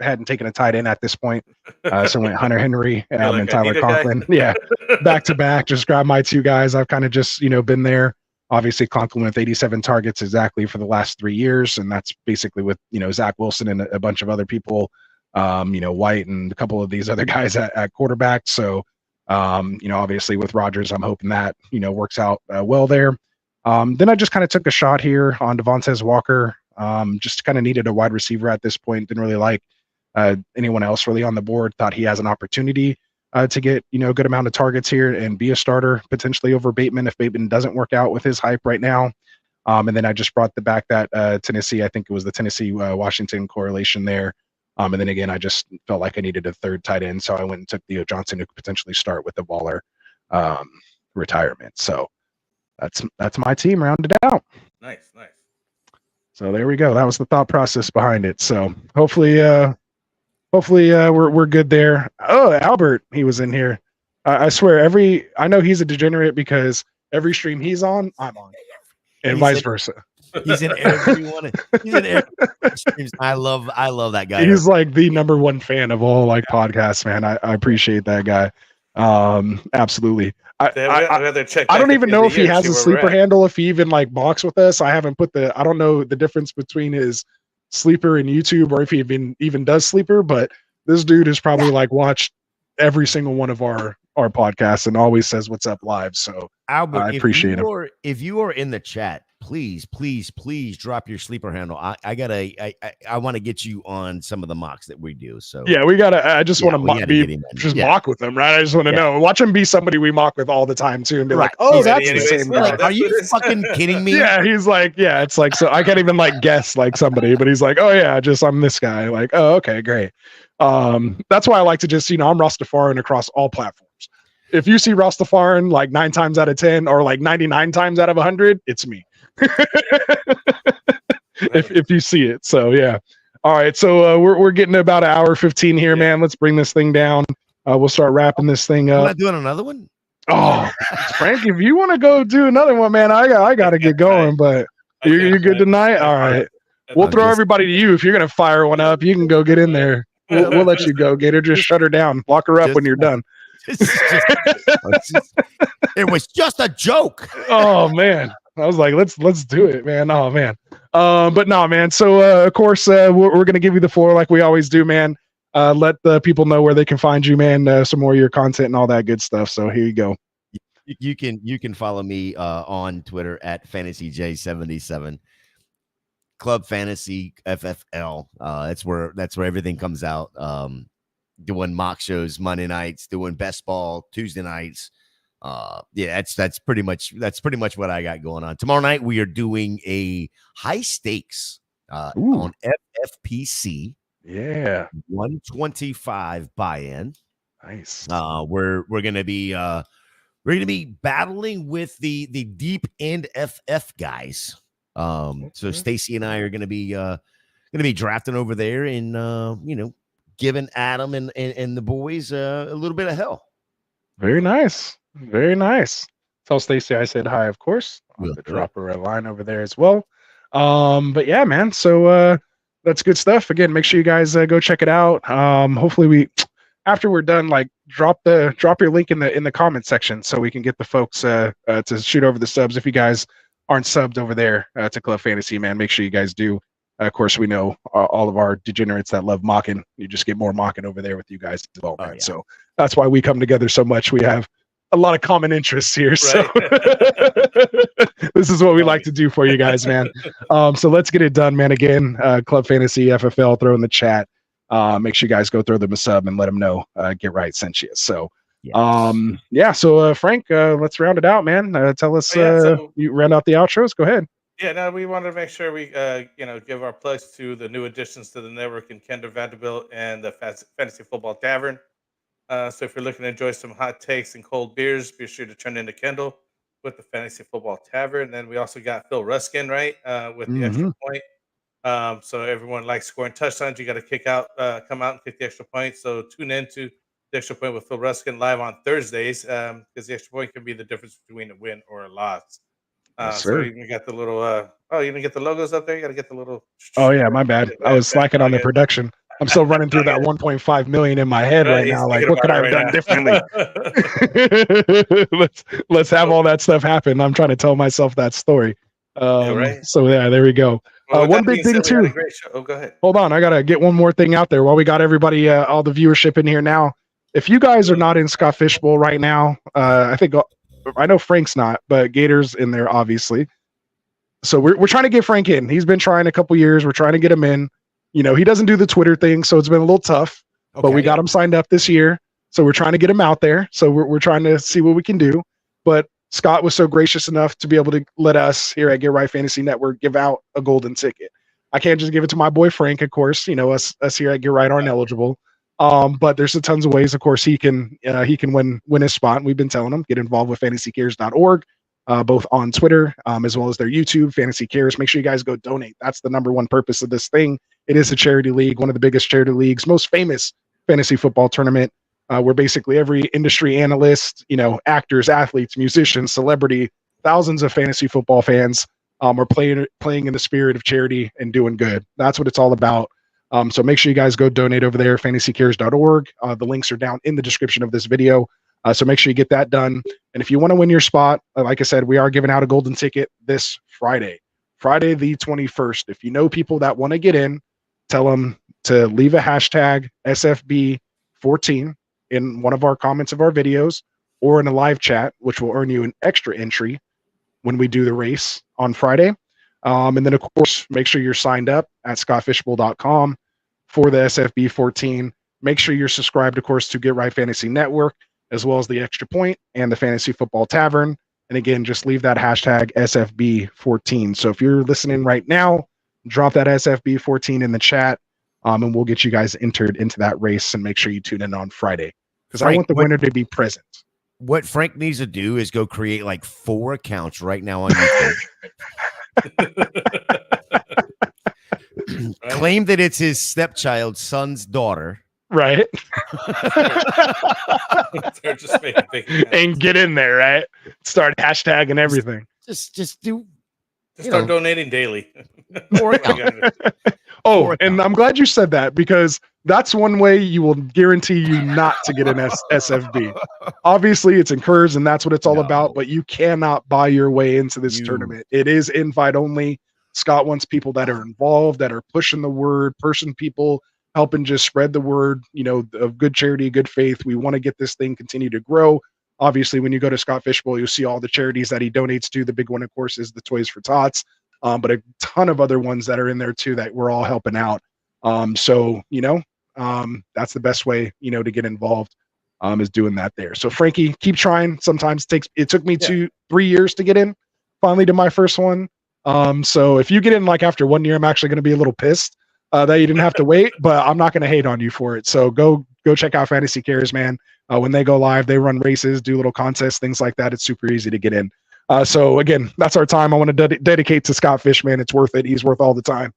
hadn't taken a tight end at this point. So I went Hunter Henry and Tyler Conklin. Yeah, back to back, just grab my 2 guys. I've kind of just, been there. Obviously, Conklin with 87 targets exactly for the last 3 years. And that's basically with, Zach Wilson and a bunch of other people, White and a couple of these other guys at quarterback. So, obviously with Rodgers, I'm hoping that, works out well there. Then I just kind of took a shot here on Devontae Walker. Just kind of needed a wide receiver at this point. Didn't really like anyone else really on the board. Thought he has an opportunity to get, a good amount of targets here and be a starter potentially over Bateman if Bateman doesn't work out with his hype right now. And then I just brought back that Tennessee, I think it was the Tennessee Washington correlation there. And then again, I just felt like I needed a 3rd tight end. So I went and took Theo Johnson, who could potentially start with the Waller retirement. So that's my team rounded out. Nice. So there we go. That was the thought process behind it. So hopefully we're good there. Oh, Albert, he was in here. I swear I know he's a degenerate because every stream he's on, I'm on, and vice versa. He's in every one. He's in every streams. I love that guy. He's like the number 1 fan of all podcasts, man. I appreciate that guy. Absolutely. I don't even know if he has a sleeper handle, if he even box with us. I haven't put I don't know the difference between his sleeper and YouTube, or if he even does sleeper, but this dude has probably watched every single one of our podcasts and always says what's up live. So Albert, I appreciate him. If you are in the chat, please, please, please drop your sleeper handle. I want to get you on some of the mocks that we do. So yeah, we gotta. I just want to get him in. mock with them, right? I just want to know. Watch him be somebody we mock with all the time too, and be like, oh, He's that's the anyways, same we're guy. like, Are you fucking kidding me? Yeah, he's like, yeah, it's like, so I can't even like guess like somebody, but he's like, oh yeah, just I'm this guy. Like, oh, okay, great. That's why I like to just, I'm Rastafarian across all platforms. If you see Rastafarian like 9 times out of 10 or like 99 times out of 100, it's me. if you see it. So yeah. All right. So we're getting to about 1:15 here, man. Let's bring this thing down. We'll start wrapping this thing up. We're not doing another one. Oh, Frank, if you want to go do another one, man, I got to get going. But you're good tonight. All right. We'll throw everybody to you. If you're gonna fire one up, you can go get in there. We'll let you go, Gator. Just shut her down. Lock her up when you're done. It was just a joke. Oh man, I was like, let's do it, man. Oh man, but no, man. So of course we're gonna give you the floor like we always do, man. Let the people know where they can find you, man. Some more of your content and all that good stuff. So here you go. You can follow me on Twitter at FantasyJ77. Club Fantasy FFL. That's where everything comes out. Doing mock shows Monday nights, doing best ball Tuesday nights. That's pretty much what I got going on. Tomorrow night we are doing a high stakes on FFPC. Yeah, 125 buy-in. Nice. We're gonna be battling with the deep end FF guys. So Stacy and I are gonna be drafting over there and giving Adam and the boys a little bit of hell. Very nice. Very nice. Tell Stacy I said hi, of course. I'll drop her a line over there as well. But yeah, man. So that's good stuff. Again, make sure you guys go check it out. Hopefully after we're done, like drop your link in the comment section so we can get the folks to shoot over the subs. If you guys aren't subbed over there to Club Fantasy, man, make sure you guys do. Of course, we know all of our degenerates that love mocking. You just get more mocking over there with you guys as well, man. Oh, yeah. So that's why we come together so much. We have a lot of common interests here. Right. So this is what we like to do for you guys, man. So let's get it done, man. Again, Club Fantasy FFL, throw in the chat. Make sure you guys go throw them a sub and let them know Get Right sent you. So yes. So Frank, let's round it out, man. Tell us you round out the outros. Go ahead. Yeah, no, we wanted to make sure we, give our plugs to the new additions to the network in Kendra Vanderbilt and the Fantasy Football Tavern. So if you're looking to enjoy some hot takes and cold beers, be sure to turn into Kendall with the Fantasy Football Tavern. Then we also got Phil Ruskin, right, with the extra point. So everyone likes scoring touchdowns. You got to come out and kick the extra point. So tune in to the extra point with Phil Ruskin live on Thursdays because the extra point can be the difference between a win or a loss. So you even got the little you didn't get the logos up there. You got to get the little. Oh yeah, my bad. I was slacking on the production. I'm still running through that 1.5 million in my head right now. Like, what could I have done differently? let's have all that stuff happen. I'm trying to tell myself that story. So yeah, there we go. One big thing too. Oh, go ahead. Hold on, I gotta get one more thing out there while we got everybody, all the viewership in here now. If you guys are not in Scott Fishbowl right now, I know Frank's not, but Gator's in there, obviously. So we're trying to get Frank in. He's been trying a couple years. We're trying to get him in. He doesn't do the Twitter thing, so it's been a little tough. But we got him signed up this year. So we're trying to get him out there. So we're trying to see what we can do. But Scott was so gracious enough to be able to let us here at Get Right Fantasy Network give out a golden ticket. I can't just give it to my boy Frank, of course. Us here at Get Right aren't eligible. But there's tons of ways. Of course, he can win his spot. And we've been telling him, get involved with fantasycares.org, both on Twitter as well as their YouTube, Fantasy Cares. Make sure you guys go donate. That's the number one purpose of this thing. It is a charity league, one of the biggest charity leagues, most famous fantasy football tournament, where basically every industry analyst, actors, athletes, musicians, celebrity, thousands of fantasy football fans are playing in the spirit of charity and doing good. That's what it's all about. So make sure you guys go donate over there, fantasycares.org. The links are down in the description of this video. So make sure you get that done. And if you want to win your spot, like I said, we are giving out a golden ticket this Friday the 21st. If you know people that want to get in, tell them to leave a hashtag SFB14 in one of our comments of our videos or in a live chat, which will earn you an extra entry. when we do the race on Friday. And then, of course, make sure you're signed up at scottfishbowl.com for the SFB 14. Make sure you're subscribed, of course, to Get Right Fantasy Network, as well as the Extra Point and the Fantasy Football Tavern. And again, just leave that hashtag SFB14. So if you're listening right now, drop that SFB14 in the chat, and we'll get you guys entered into that race, and make sure you tune in on Friday, because I want the winner to be present. What Frank needs to do is go create like 4 accounts right now on YouTube. Claim that it's his stepchild's son's daughter. Right. They're just making big And get in there, right? Start hashtagging everything. Just do. Just start donating daily. Oh, and I'm glad you said that, because that's one way you will guarantee you not to get an SFB. Obviously, it's encouraged, and that's what it's all about, but you cannot buy your way into this tournament. It is invite only. Scott wants people that are involved, that are pushing the word, people helping just spread the word, of good charity, good faith. We want to get this thing continue to grow. Obviously, when you go to Scott Fishbowl, you'll see all the charities that he donates to. The big one, of course, is the Toys for Tots, but a ton of other ones that are in there too that we're all helping out. So that's the best way, to get involved, is doing that there. So Frankie, keep trying. Sometimes it took me 2-3 years to get in, finally, to my first one. So if you get in like after 1 year, I'm actually going to be a little pissed that you didn't have to wait, but I'm not going to hate on you for it. So go check out Fantasy Cares, man. When they go live, they run races, do little contests, things like that. It's super easy to get in. So again, that's our time. I want to dedicate to Scott Fish, man. It's worth it. He's worth all the time.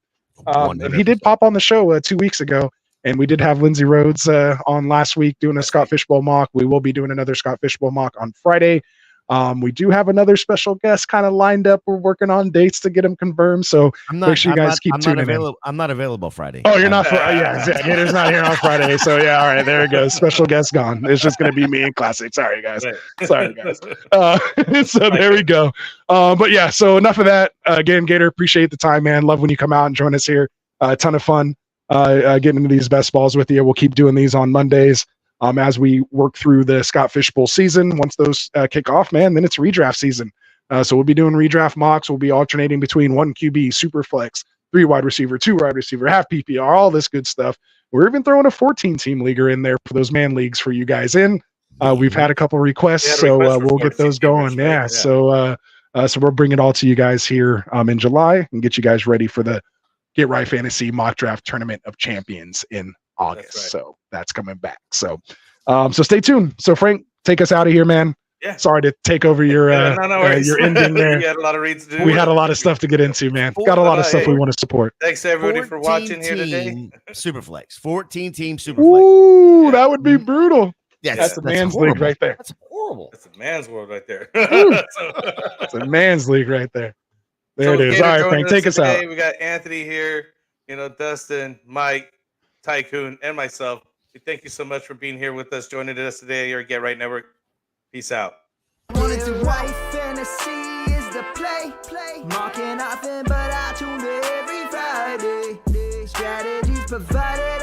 And he did pop on the show 2 weeks ago, and we did have Lindsey Rhodes on last week doing a Scott Fishbowl mock. We will be doing another Scott Fishbowl mock on Friday. We do have another special guest kind of lined up. We're working on dates to get him confirmed. So make sure you guys keep tuning in. I'm not available Friday. Oh, you're not? Gator's not here on Friday. So yeah, all right, there it goes. Special guest gone. It's just going to be me and Classic. Sorry, guys. So there we go. But yeah, so enough of that. Again, Gator, appreciate the time, man. Love when you come out and join us here. A ton of fun getting into these best balls with you. We'll keep doing these on Mondays. As we work through the Scott Fishbowl season. Once those kick off, man, then it's redraft season. So we'll be doing redraft mocks. We'll be alternating between 1 QB, super flex, 3 wide receiver, 2 wide receiver, half PPR, all this good stuff. We're even throwing a 14-team leaguer in there for those man leagues for you guys in. We've had a couple requests, so we'll get those going. Yeah. So we'll bring it all to you guys here in July and get you guys ready for the Get Right Fantasy Mock Draft Tournament of Champions in August. Right. So that's coming back. So stay tuned. So Frank, take us out of here, man. Yeah. Sorry to take over your your ending there. We had a lot of reads to do. We had a lot of stuff to get into, man. Got a lot of stuff we want to support. Thanks everybody for watching here today. Superflex. 14-team Superflex. Ooh, that would be brutal. Yes, that's a man's league right there. That's horrible. That's a man's world right there. That's a man's league right there. There it is. All right, Frank, take us out. We got Anthony here, Dustin, Mike, Tycoon, and myself. We thank you so much for being here with us, joining us today here at Get Right Network. Peace out. Get Right Fantasy is the play. Marking nothing, but I tune in every Friday. Strategies provided.